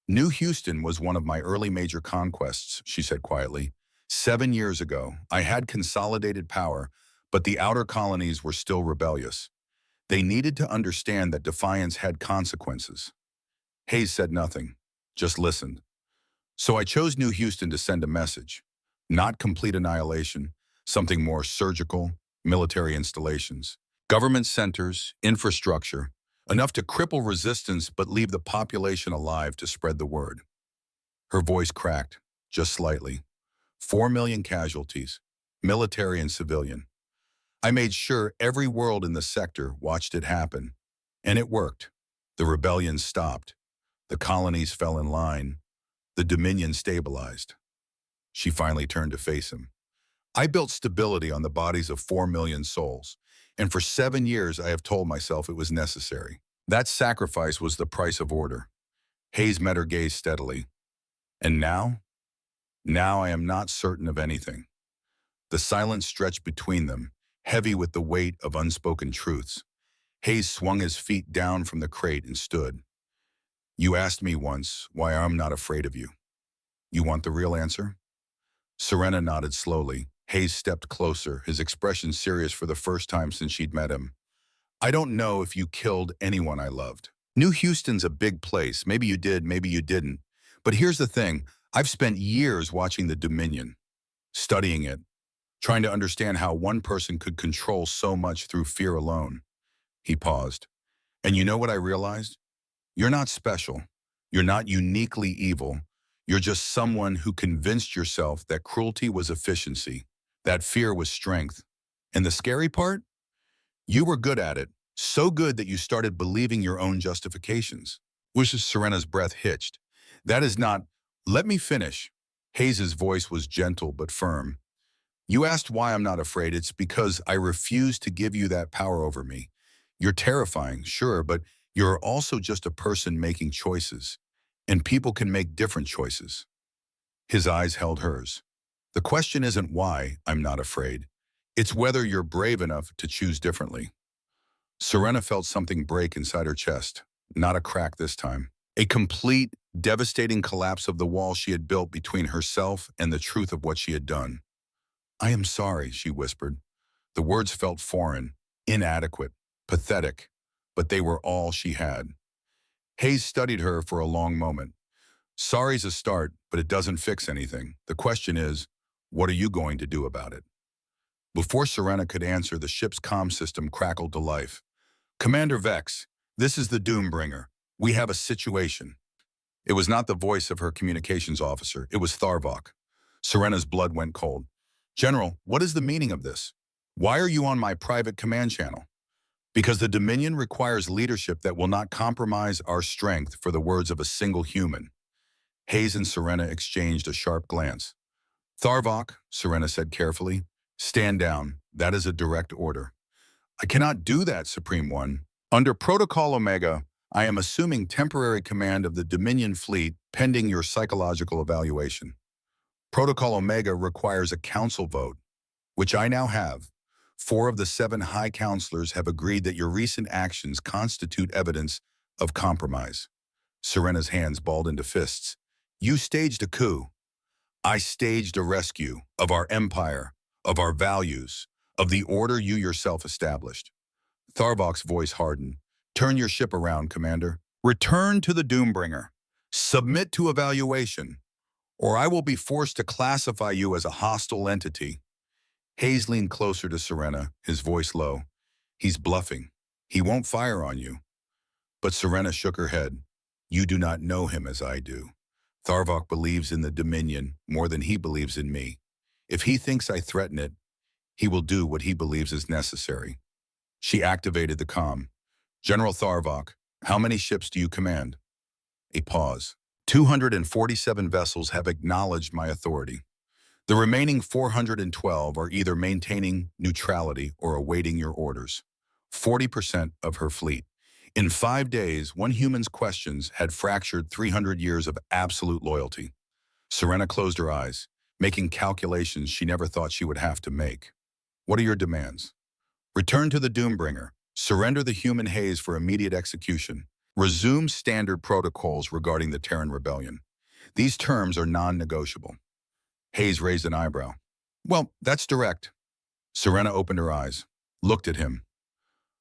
S1: "New Houston was one of my early major conquests," she said quietly. "7 years ago, I had consolidated power, but the outer colonies were still rebellious. They needed to understand that defiance had consequences." Hayes said nothing, just listened. "So I chose New Houston to send a message. Not complete annihilation, something more surgical, military installations. Government centers, infrastructure, enough to cripple resistance but leave the population alive to spread the word." Her voice cracked, just slightly. 4 million casualties, military and civilian. I made sure every world in the sector watched it happen. And it worked. The rebellion stopped. The colonies fell in line. The Dominion stabilized. She finally turned to face him. "I built stability on the bodies of 4 million souls, and for 7 years I have told myself it was necessary. That sacrifice was the price of order." Hayes met her gaze steadily. "And now? Now I am not certain of anything." The silence stretched between them, heavy with the weight of unspoken truths. Hayes swung his feet down from the crate and stood. "You asked me once why I'm not afraid of you. You want the real answer?" Serena nodded slowly. Hayes stepped closer, his expression serious for the first time since she'd met him. "I don't know if you killed anyone I loved. New Houston's a big place. Maybe you did, maybe you didn't. But here's the thing. I've spent years watching the Dominion, studying it, trying to understand how one person could control so much through fear alone." He paused. "And you know what I realized? You're not special. You're not uniquely evil. You're just someone who convinced yourself that cruelty was efficiency, that fear was strength. And the scary part? You were good at it, so good that you started believing your own justifications." Wish's Serena's breath hitched. "That is not—" "Let me finish." Hayes's voice was gentle but firm. "You asked why I'm not afraid. It's because I refuse to give you that power over me. You're terrifying, sure, but you're also just a person making choices. And people can make different choices." His eyes held hers. "The question isn't why I'm not afraid. It's whether you're brave enough to choose differently." Serena felt something break inside her chest. Not a crack this time. A complete, devastating collapse of the wall she had built between herself and the truth of what she had done. "I am sorry," she whispered. The words felt foreign, inadequate, pathetic, but they were all she had. Hayes studied her for a long moment. "Sorry's a start, but it doesn't fix anything. The question is, what are you going to do about it?" Before Serena could answer, the ship's comm system crackled to life. "Commander Vex, this is the Doombringer. We have a situation." It was not the voice of her communications officer. It was Tharvok. Serena's blood went cold. "General, what is the meaning of this? Why are you on my private command channel?" "Because the Dominion requires leadership that will not compromise our strength for the words of a single human." Hayes and Serena exchanged a sharp glance. "Tharvok," Serena said carefully, "stand down. That is a direct order." "I cannot do that, Supreme One. Under Protocol Omega, I am assuming temporary command of the Dominion fleet pending your psychological evaluation. Protocol Omega requires a council vote, which I now have. 4 of the 7 high counselors have agreed that your recent actions constitute evidence of compromise." Serena's hands balled into fists. "You staged a coup. I staged a rescue of our empire, of our values, of the order you yourself established." Tharvok's voice hardened. "Turn your ship around, Commander. Return to the Doombringer. Submit to evaluation, or I will be forced to classify you as a hostile entity." Hayes leaned closer to Serena, his voice low. He's bluffing. He won't fire on you. But Serena shook her head. You do not know him as I do. Tharvok believes in the Dominion more than he believes in me. If he thinks I threaten it, he will do what he believes is necessary. She activated the comm. General Tharvok, how many ships do you command? A pause. 247 vessels have acknowledged my authority. The remaining 412 are either maintaining neutrality or awaiting your orders. 40% of her fleet. In 5 days, one human's questions had fractured 300 years of absolute loyalty. Serena closed her eyes, making calculations she never thought she would have to make. What are your demands? Return to the Doombringer. Surrender the human Hayes for immediate execution. Resume standard protocols regarding the Terran rebellion. These terms are non-negotiable. Hayes raised an eyebrow. Well, that's direct. Serena opened her eyes, looked at him,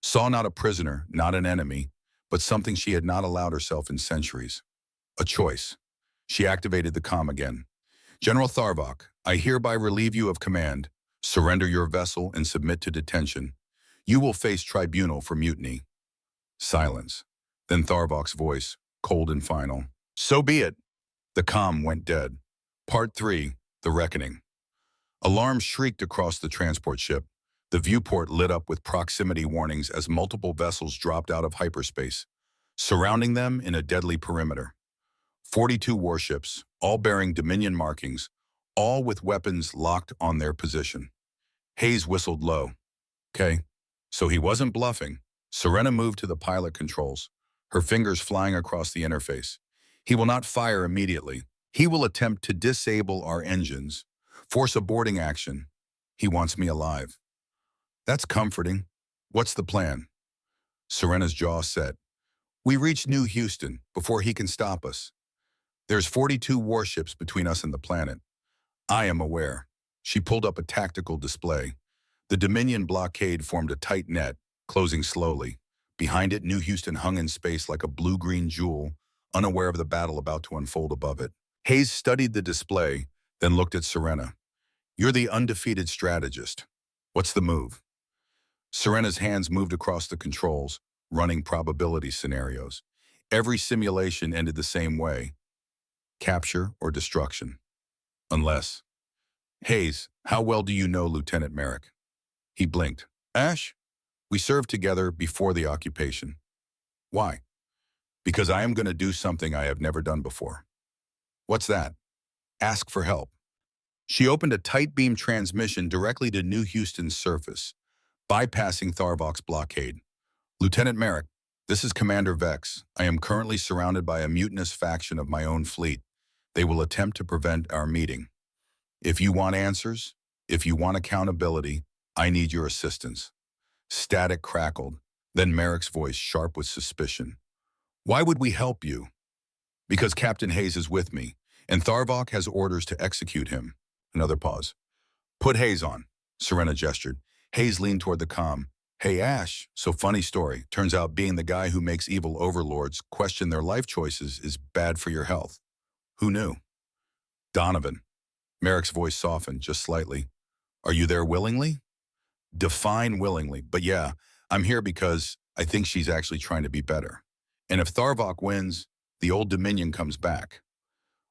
S1: saw not a prisoner, not an enemy, but something she had not allowed herself in centuries. A choice. She activated the comm again. General Tharvok, I hereby relieve you of command. Surrender your vessel and submit to detention. You will face tribunal for mutiny. Silence. Then Tharvok's voice, cold and final. So be it. The comm went dead. Part 3, The Reckoning. Alarms shrieked across the transport ship. The viewport lit up with proximity warnings as multiple vessels dropped out of hyperspace, surrounding them in a deadly perimeter. 42 warships, all bearing Dominion markings, all with weapons locked on their position. Hayes whistled low. Okay, so he wasn't bluffing. Serena moved to the pilot controls, her fingers flying across the interface. He will not fire immediately. He will attempt to disable our engines, force a boarding action. He wants me alive. That's comforting. What's the plan? Serena's jaw set. We reach New Houston before he can stop us. There's 42 warships between us and the planet. I am aware. She pulled up a tactical display. The Dominion blockade formed a tight net, closing slowly. Behind it, New Houston hung in space like a blue-green jewel, unaware of the battle about to unfold above it. Hayes studied the display, then looked at Serena. You're the undefeated strategist. What's the move? Serena's hands moved across the controls, running probability scenarios. Every simulation ended the same way. Capture or destruction. Unless. Hayes, how well do you know Lieutenant Merrick? He blinked. Ash? We served together before the occupation. Why? Because I am going to do something I have never done before. What's that? Ask for help. She opened a tight beam transmission directly to New Houston's surface, bypassing Tharvok's blockade. Lieutenant Merrick, this is Commander Vex. I am currently surrounded by a mutinous faction of my own fleet. They will attempt to prevent our meeting. If you want answers, if you want accountability, I need your assistance. Static crackled, then Merrick's voice sharp with suspicion. Why would we help you? Because Captain Hayes is with me, and Tharvok has orders to execute him. Another pause. Put Hayes on, Serena gestured. Hayes leaned toward the comm. Hey, Ash, so funny story. Turns out being the guy who makes evil overlords question their life choices is bad for your health. Who knew? Donovan. Merrick's voice softened just slightly. Are you there willingly? Define willingly, but yeah, I'm here because I think she's actually trying to be better. And if Tharvok wins, the old Dominion comes back,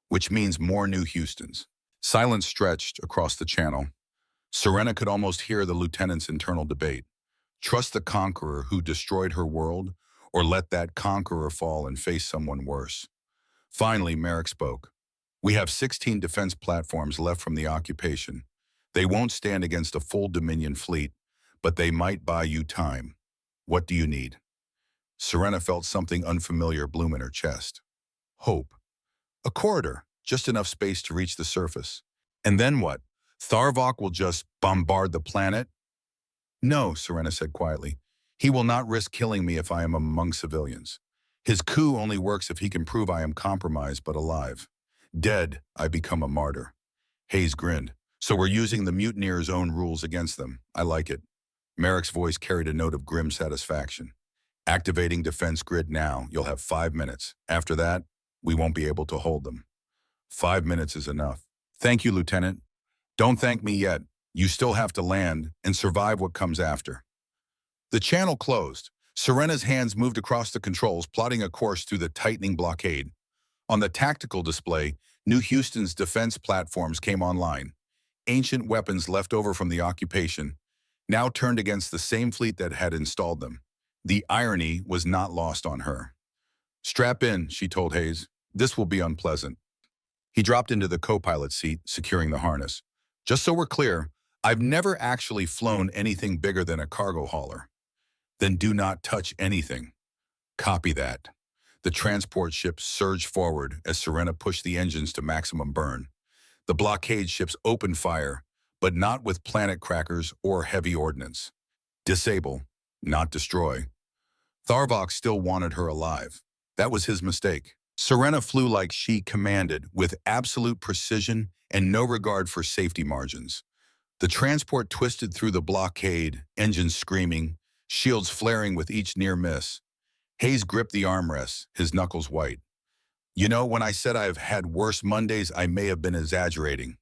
S1: which means more New Houstons. Silence stretched across the channel. Serena could almost hear the lieutenant's internal debate. Trust the conqueror who destroyed her world, or let that conqueror fall and face someone worse. Finally, Merrick spoke. We have 16 defense platforms left from the occupation. They won't stand against a full Dominion fleet, but they might buy you time. What do you need? Serena felt something unfamiliar bloom in her chest. Hope. A corridor, just enough space to reach the surface. And then what? Tharvok will just bombard the planet? No, Serena said quietly. He will not risk killing me if I am among civilians. His coup only works if he can prove I am compromised but alive. Dead, I become a martyr. Hayes grinned. So we're using the mutineers' own rules against them. I like it. Merrick's voice carried a note of grim satisfaction. Activating defense grid now. You'll have 5 minutes. After that, we won't be able to hold them. 5 minutes is enough. Thank you, Lieutenant. Don't thank me yet. You still have to land and survive what comes after. The channel closed. Serena's hands moved across the controls, plotting a course through the tightening blockade. On the tactical display, New Houston's defense platforms came online. Ancient weapons left over from the occupation, now turned against the same fleet that had installed them. The irony was not lost on her. "Strap in," she told Hayes. "This will be unpleasant." He dropped into the co-pilot seat, securing the harness. "Just so we're clear, I've never actually flown anything bigger than a cargo hauler." "Then do not touch anything." "Copy that." The transport ship surged forward as Serena pushed the engines to maximum burn. The blockade ships opened fire, but not with planet crackers or heavy ordnance. Disable, not destroy. Tharvok still wanted her alive. That was his mistake. Serena flew like she commanded, with absolute precision and no regard for safety margins. The transport twisted through the blockade, engines screaming, shields flaring with each near miss. Hayes gripped the armrests, his knuckles white. "You know, when I said I've had worse Mondays, I may have been exaggerating."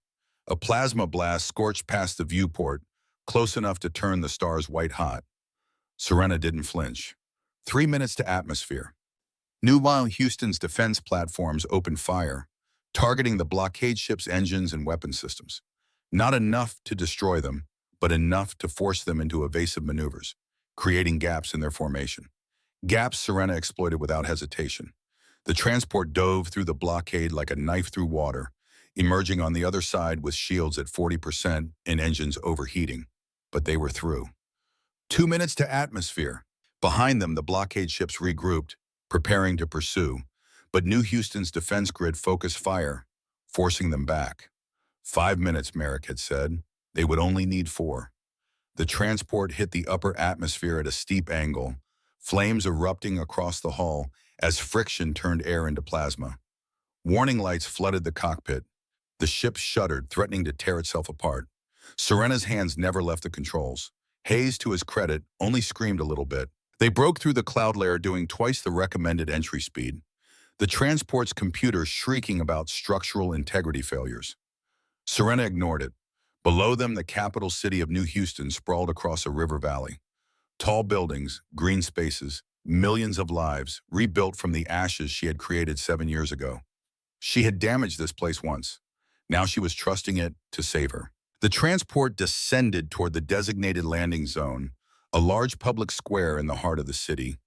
S1: A plasma blast scorched past the viewport, close enough to turn the stars white hot. Serena didn't flinch. 3 minutes to atmosphere. Meanwhile, Houston's defense platforms opened fire, targeting the blockade ship's engines and weapon systems. Not enough to destroy them, but enough to force them into evasive maneuvers, creating gaps in their formation. Gaps Serena exploited without hesitation. The transport dove through the blockade like a knife through water, emerging on the other side with shields at 40% and engines overheating. But they were through. 2 minutes to atmosphere. Behind them, the blockade ships regrouped, preparing to pursue, but New Houston's defense grid focused fire, forcing them back. 5 minutes, Merrick had said. They would only need 4. The transport hit the upper atmosphere at a steep angle, flames erupting across the hull as friction turned air into plasma. Warning lights flooded the cockpit. The ship shuddered, threatening to tear itself apart. Serena's hands never left the controls. Hayes, to his credit, only screamed a little bit. They broke through the cloud layer, doing twice the recommended entry speed. The transport's computer shrieking about structural integrity failures. Serena ignored it. Below them, the capital city of New Houston sprawled across a river valley. Tall buildings, green spaces, millions of lives, rebuilt from the ashes she had created 7 years ago. She had damaged this place once. Now she was trusting it to save her. The transport descended toward the designated landing zone, a large public square in the heart of the city.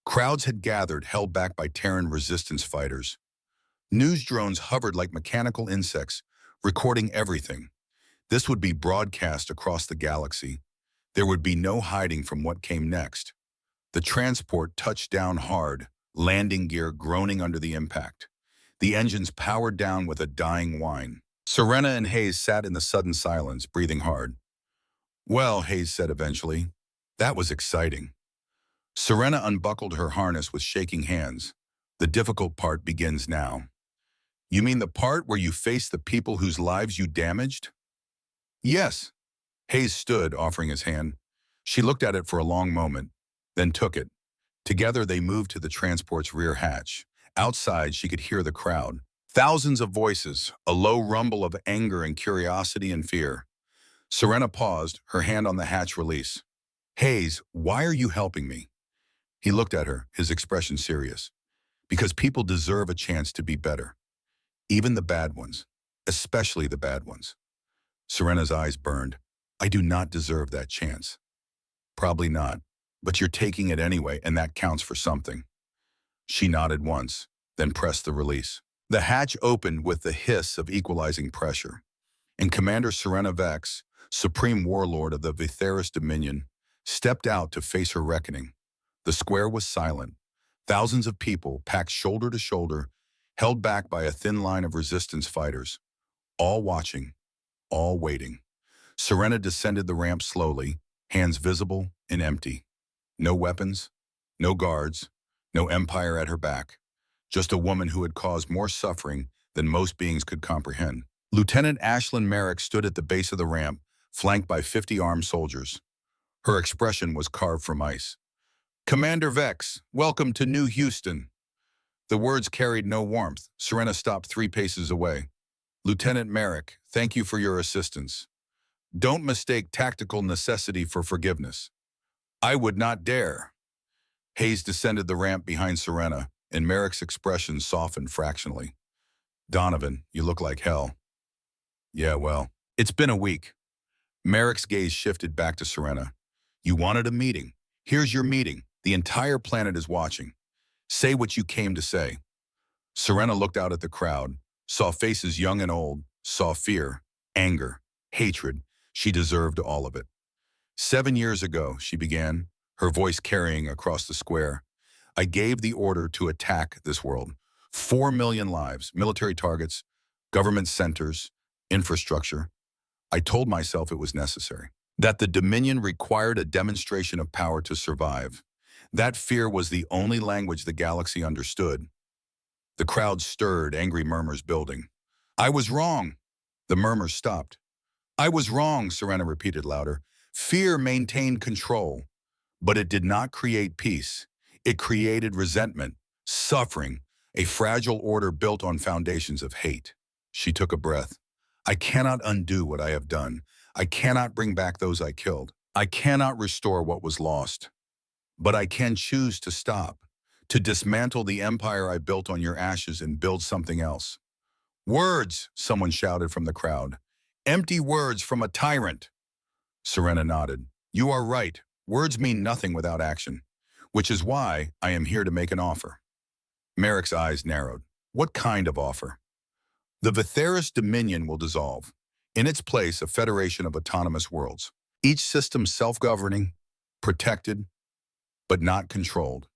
S1: Crowds had gathered, held back by Terran resistance fighters. News drones hovered like mechanical insects, recording everything. This would be broadcast across the galaxy. There would be no hiding from what came next. The transport touched down hard, landing gear groaning under the impact. The engines powered down with a dying whine. Serena and Hayes sat in the sudden silence, breathing hard. "Well," Hayes said eventually, "that was exciting." Serena unbuckled her harness with shaking hands. "The difficult part begins now." "You mean the part where you face the people whose lives you damaged?" "Yes." Hayes stood, offering his hand. She looked at it for a long moment, then took it. Together they moved to the transport's rear hatch. Outside, she could hear the crowd. Thousands of voices, a low rumble of anger and curiosity and fear. Serena paused, her hand on the hatch release. "Hayes, why are you helping me?" He looked at her, his expression serious. "Because people deserve a chance to be better. Even the bad ones. Especially the bad ones." Serena's eyes burned. "I do not deserve that chance." "Probably not. But you're taking it anyway, and that counts for something." She nodded once, then pressed the release. The hatch opened with the hiss of equalizing pressure, and Commander Serena Vex, supreme warlord of the Vitheris Dominion, stepped out to face her reckoning. The square was silent. Thousands of people, packed shoulder to shoulder, held back by a thin line of resistance fighters. All watching, all waiting. Serena descended the ramp slowly, hands visible and empty. No weapons, no guards, no empire at her back. Just a woman who had caused more suffering than most beings could comprehend. Lieutenant Ashlyn Merrick stood at the base of the ramp, flanked by 50 armed soldiers. Her expression was carved from ice. "Commander Vex, welcome to New Houston." The words carried no warmth. Serena stopped 3 paces away. "Lieutenant Merrick, thank you for your assistance." Don't mistake tactical necessity for forgiveness. I would not dare. Hayes descended the ramp behind Serena, and Merrick's expression softened fractionally. Donovan, you look like hell. Yeah, well, it's been a week. Merrick's gaze shifted back to Serena. You wanted a meeting. Here's your meeting. The entire planet is watching. Say what you came to say. Serena looked out at the crowd, saw faces young and old, saw fear, anger, hatred. She deserved all of it. 7 years ago, she began, her voice carrying across the square. I gave the order to attack this world. 4 million lives, military targets, government centers, infrastructure. I told myself it was necessary. That the Dominion required a demonstration of power to survive. That fear was the only language the galaxy understood. The crowd stirred, angry murmurs building. I was wrong. The murmurs stopped. I was wrong, Serena repeated louder. Fear maintained control, but it did not create peace. It created resentment, suffering, a fragile order built on foundations of hate. She took a breath. I cannot undo what I have done. I cannot bring back those I killed. I cannot restore what was lost. But I can choose to stop, to dismantle the empire I built on your ashes and build something else. Words, someone shouted from the crowd. Empty words from a tyrant. Serena nodded. You are right. Words mean nothing without action, which is why I am here to make an offer. Merrick's eyes narrowed. What kind of offer? The Vitheris Dominion will dissolve. In its place, a federation of autonomous worlds. Each system self-governing, protected, but not controlled.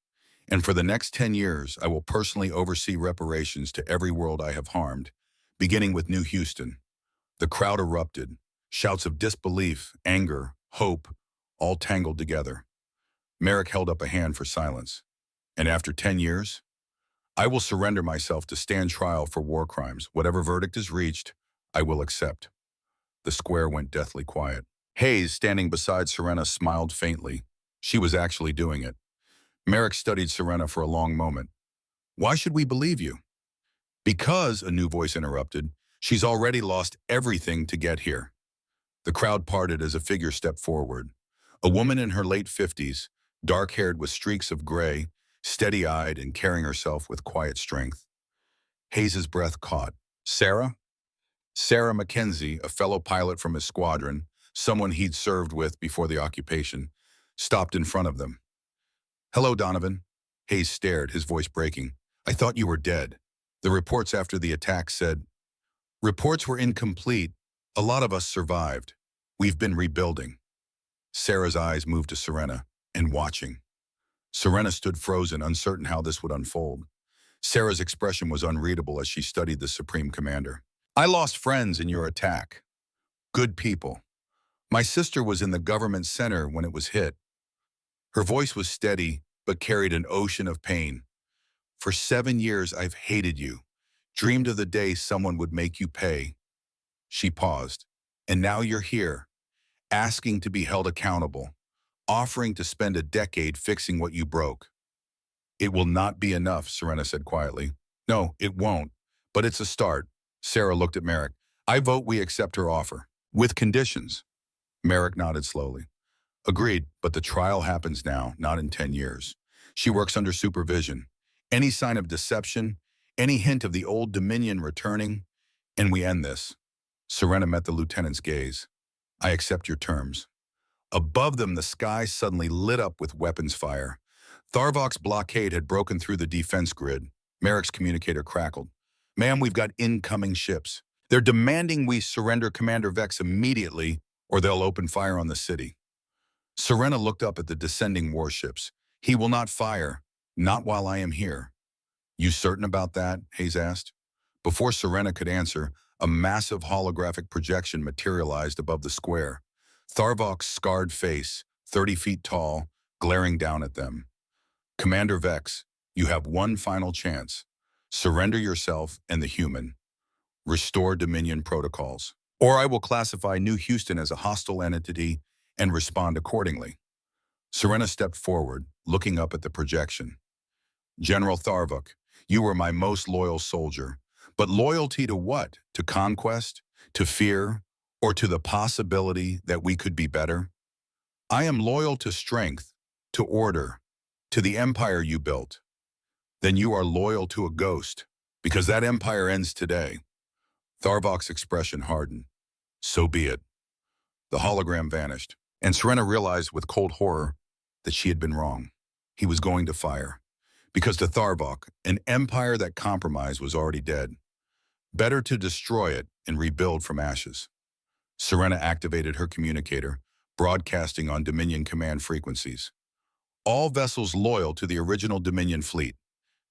S1: And for the next 10 years, I will personally oversee reparations to every world I have harmed, beginning with New Houston. The crowd erupted. Shouts of disbelief, anger, hope, all tangled together. Merrick held up a hand for silence. And after 10 years, I will surrender myself to stand trial for war crimes. Whatever verdict is reached, I will accept. The square went deathly quiet. Hayes, standing beside Serena, smiled faintly. She was actually doing it. Merrick studied Serena for a long moment. Why should we believe you? Because, a new voice interrupted, she's already lost everything to get here. The crowd parted as a figure stepped forward. A woman in her late 50s, dark-haired with streaks of gray, steady-eyed and carrying herself with quiet strength. Hayes's breath caught. Sarah? Sarah Mackenzie, a fellow pilot from his squadron, someone he'd served with before the occupation, stopped in front of them. Hello, Donovan. Hayes stared, his voice breaking. I thought you were dead. The reports after the attack said, reports were incomplete. A lot of us survived. We've been rebuilding. Sarah's eyes moved to Serena, and watching. Serena stood frozen, uncertain how this would unfold. Sarah's expression was unreadable as she studied the Supreme Commander. I lost friends in your attack. Good people. My sister was in the government center when it was hit. Her voice was steady, but carried an ocean of pain. For 7 years, I've hated you, dreamed of the day someone would make you pay. She paused. And now you're here, asking to be held accountable, offering to spend a decade fixing what you broke. It will not be enough, Serena said quietly. No, it won't, but it's a start. Sarah looked at Merrick. I vote we accept her offer, with conditions. Merrick nodded slowly. Agreed, but the trial happens now, not in 10 years. She works under supervision. Any sign of deception, any hint of the old Dominion returning, and we end this. Serena met the lieutenant's gaze. I accept your terms. Above them, the sky suddenly lit up with weapons fire. Tharvok's blockade had broken through the defense grid. Merrick's communicator crackled. Ma'am, we've got incoming ships. They're demanding we surrender Commander Vex immediately, or they'll open fire on the city. Serena looked up at the descending warships. He will not fire, not while I am here. You certain about that? Hayes asked. Before Serena could answer, a massive holographic projection materialized above the square. Tharvok's scarred face, 30 feet tall, glaring down at them. Commander Vex, you have one final chance. Surrender yourself and the human. Restore Dominion protocols. Or I will classify New Houston as a hostile entity and respond accordingly. Serena stepped forward, looking up at the projection. General Tharvok, you were my most loyal soldier. But loyalty to what? To conquest? To fear? or to the possibility that we could be better? I am loyal to strength, to order, to the empire you built. Then you are loyal to a ghost, because that empire ends today. Tharvok's expression hardened. So be it. The hologram vanished, and Serena realized with cold horror that she had been wrong. He was going to fire. Because to Tharvok, an empire that compromised was already dead. Better to destroy it and rebuild from ashes. Serena activated her communicator, broadcasting on Dominion command frequencies. All vessels loyal to the original Dominion fleet.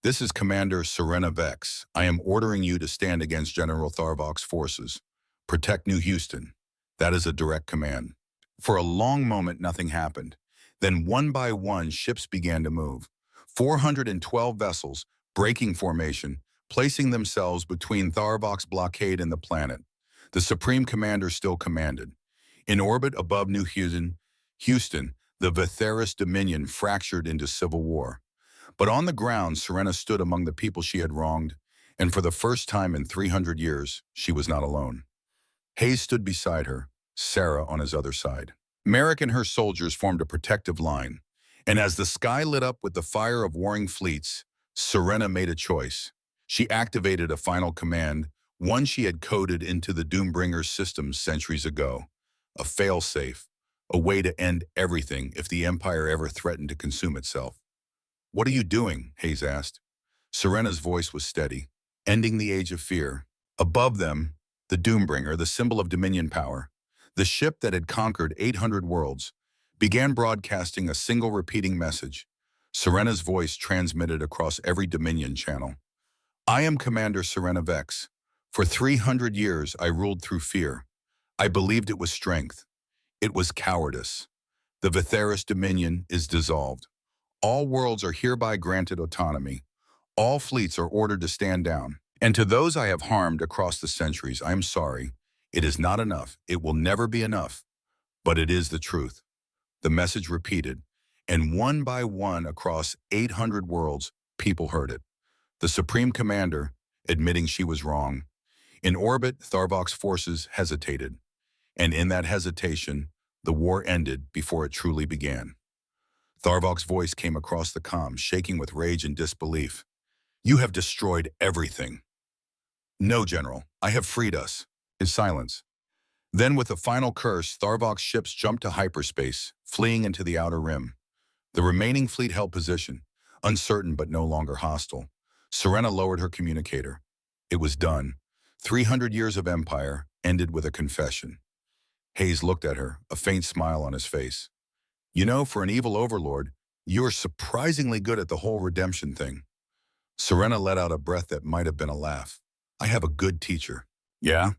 S1: This is Commander Serena Vex. I am ordering you to stand against General Tharvok's forces. Protect New Houston. That is a direct command. For a long moment, nothing happened. Then one by one, ships began to move. 412 vessels, breaking formation, placing themselves between Tharvok's blockade and the planet. The Supreme Commander still commanded. In orbit above New Houston, the Vitheris Dominion fractured into civil war. But on the ground, Serena stood among the people she had wronged, and for the first time in 300 years, she was not alone. Hayes stood beside her, Sarah on his other side. Merrick and her soldiers formed a protective line, and as the sky lit up with the fire of warring fleets, Serena made a choice. She activated a final command, one she had coded into the Doombringer's systems centuries ago. A failsafe, a way to end everything if the Empire ever threatened to consume itself. "What are you doing?" Hayes asked. Serena's voice was steady. "Ending the age of fear." Above them, the Doombringer, the symbol of Dominion power, the ship that had conquered 800 worlds, began broadcasting a single repeating message. Serena's voice transmitted across every Dominion channel. "I am Commander Serena Vex. For 300 years, I ruled through fear. I believed it was strength. It was cowardice. The Vitheris Dominion is dissolved. All worlds are hereby granted autonomy. All fleets are ordered to stand down. And to those I have harmed across the centuries, I am sorry. It is not enough. It will never be enough. But it is the truth." The message repeated, and one by one across 800 worlds, people heard it. The Supreme Commander, admitting she was wrong. In orbit, Tharvok's forces hesitated. And in that hesitation, the war ended before it truly began. Tharvok's voice came across the comm, shaking with rage and disbelief. "You have destroyed everything." "No, General, I have freed us." His silence. Then with a final curse, Tharvok's ships jumped to hyperspace, fleeing into the outer rim. The remaining fleet held position, uncertain but no longer hostile. Serena lowered her communicator. It was done. 300 years of empire ended with a confession. Hayes looked at her, a faint smile on his face. "You know, for an evil overlord, you are surprisingly good at the whole redemption thing." Serena let out a breath that might have been a laugh. "I have a good teacher." "Yeah?"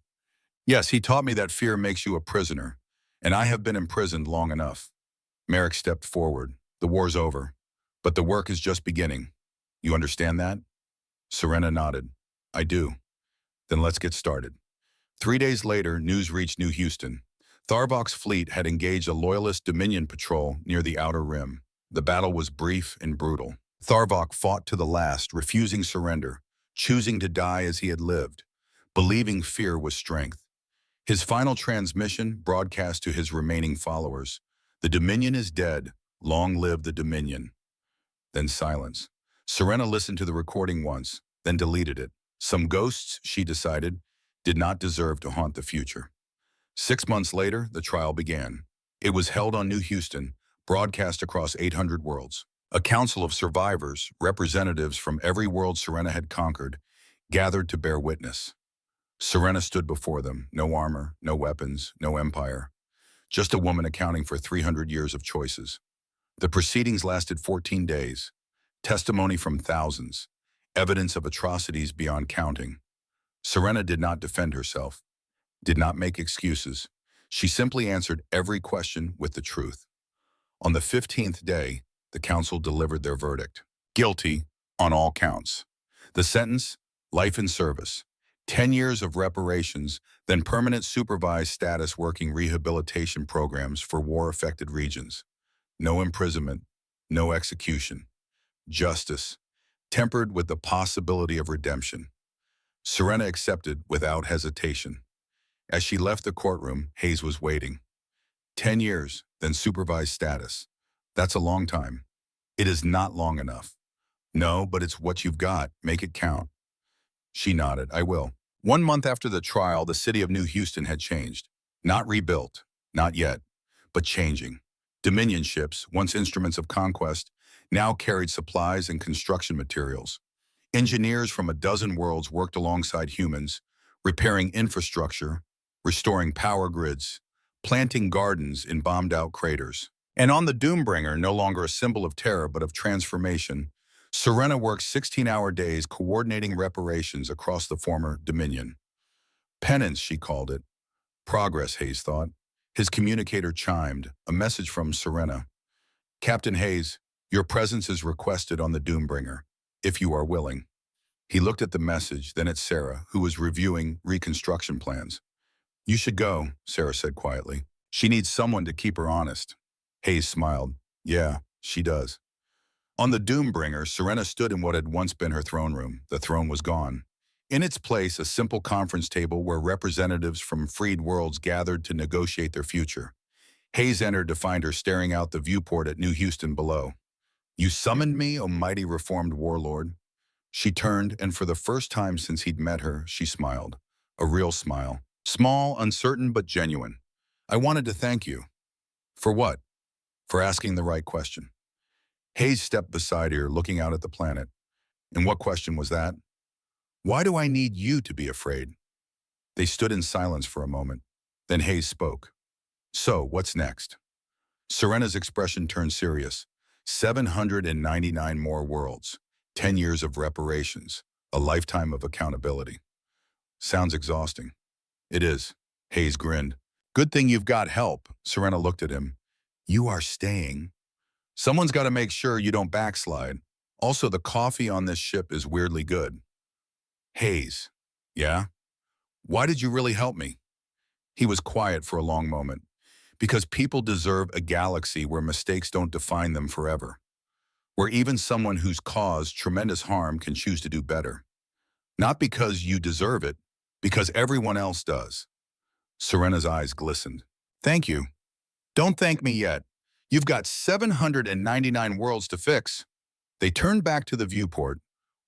S1: "Yes, he taught me that fear makes you a prisoner, and I have been imprisoned long enough." Merrick stepped forward. "The war's over, but the work is just beginning. You understand that?" Serena nodded. "I do." "Then let's get started." 3 days later, news reached New Houston. Tharvok's fleet had engaged a loyalist Dominion patrol near the outer rim. The battle was brief and brutal. Tharvok fought to the last, refusing surrender, choosing to die as he had lived, believing fear was strength. His final transmission broadcast to his remaining followers. "The Dominion is dead. Long live the Dominion." Then silence. Serena listened to the recording once, then deleted it. Some ghosts, she decided, did not deserve to haunt the future. 6 months later, the trial began. It was held on New Houston, broadcast across 800 worlds. A council of survivors, representatives from every world Serena had conquered, gathered to bear witness. Serena stood before them, no armor, no weapons, no empire. Just a woman accounting for 300 years of choices. The proceedings lasted 14 days. Testimony from thousands. Evidence of atrocities beyond counting. Serena did not defend herself, did not make excuses. She simply answered every question with the truth. On the 15th day, the council delivered their verdict. Guilty on all counts. The sentence, life in service. 10 years of reparations, then permanent supervised status working rehabilitation programs for war-affected regions. No imprisonment, no execution. Justice, tempered with the possibility of redemption. Serena accepted without hesitation. As she left the courtroom, Hayes was waiting. 10 years, then supervised status. That's a long time. It is not long enough. No, but it's what you've got. Make it count. She nodded. I will. 1 month after the trial, the city of New Houston had changed. Not rebuilt. Not yet. But changing. Dominion ships, once instruments of conquest, now carried supplies and construction materials. Engineers from a dozen worlds worked alongside humans, repairing infrastructure, restoring power grids, planting gardens in bombed-out craters. And on the Doombringer, no longer a symbol of terror but of transformation, Serena worked 16-hour days coordinating reparations across the former Dominion. Penance, she called it. Progress, Hayes thought. His communicator chimed, a message from Serena. Captain Hayes, your presence is requested on the Doombringer, if you are willing. He looked at the message, then at Sarah, who was reviewing reconstruction plans. You should go, Sarah said quietly. She needs someone to keep her honest. Hayes smiled. Yeah, she does. On the Doombringer, Serena stood in what had once been her throne room. The throne was gone. In its place, a simple conference table where representatives from freed worlds gathered to negotiate their future. Hayes entered to find her staring out the viewport at New Houston below. You summoned me, O mighty reformed warlord? She turned, and for the first time since he'd met her, she smiled. A real smile. Small, uncertain, but genuine. I wanted to thank you. For what? For asking the right question. Hayes stepped beside her, looking out at the planet. And what question was that? Why do I need you to be afraid? They stood in silence for a moment. Then Hayes spoke. So, what's next? Serena's expression turned serious. 799 more worlds, 10 years of reparations, a lifetime of accountability. Sounds exhausting. It is. Hayes grinned. Good thing you've got help. Serena looked at him. You are staying. Someone's got to make sure you don't backslide. Also, the coffee on this ship is weirdly good. Hayes. Yeah? Why did you really help me? He was quiet for a long moment. Because people deserve a galaxy where mistakes don't define them forever. Where even someone who's caused tremendous harm can choose to do better. Not because you deserve it, because everyone else does. Serena's eyes glistened. Thank you. Don't thank me yet. You've got 799 worlds to fix. They turned back to the viewport,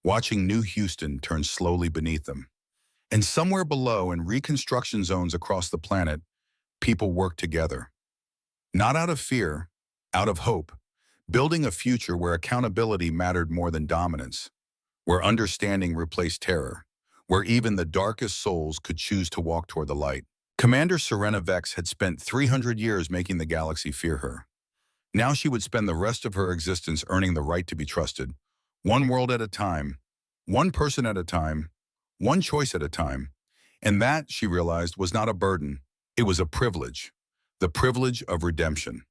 S1: watching New Houston turn slowly beneath them. And somewhere below, in reconstruction zones across the planet, people worked together. Not out of fear, out of hope, building a future where accountability mattered more than dominance, where understanding replaced terror, where even the darkest souls could choose to walk toward the light. Commander Serena Vex had spent 300 years making the galaxy fear her. Now she would spend the rest of her existence earning the right to be trusted, one world at a time, one person at a time, one choice at a time. And that, she realized, was not a burden. It was a privilege, the privilege of redemption.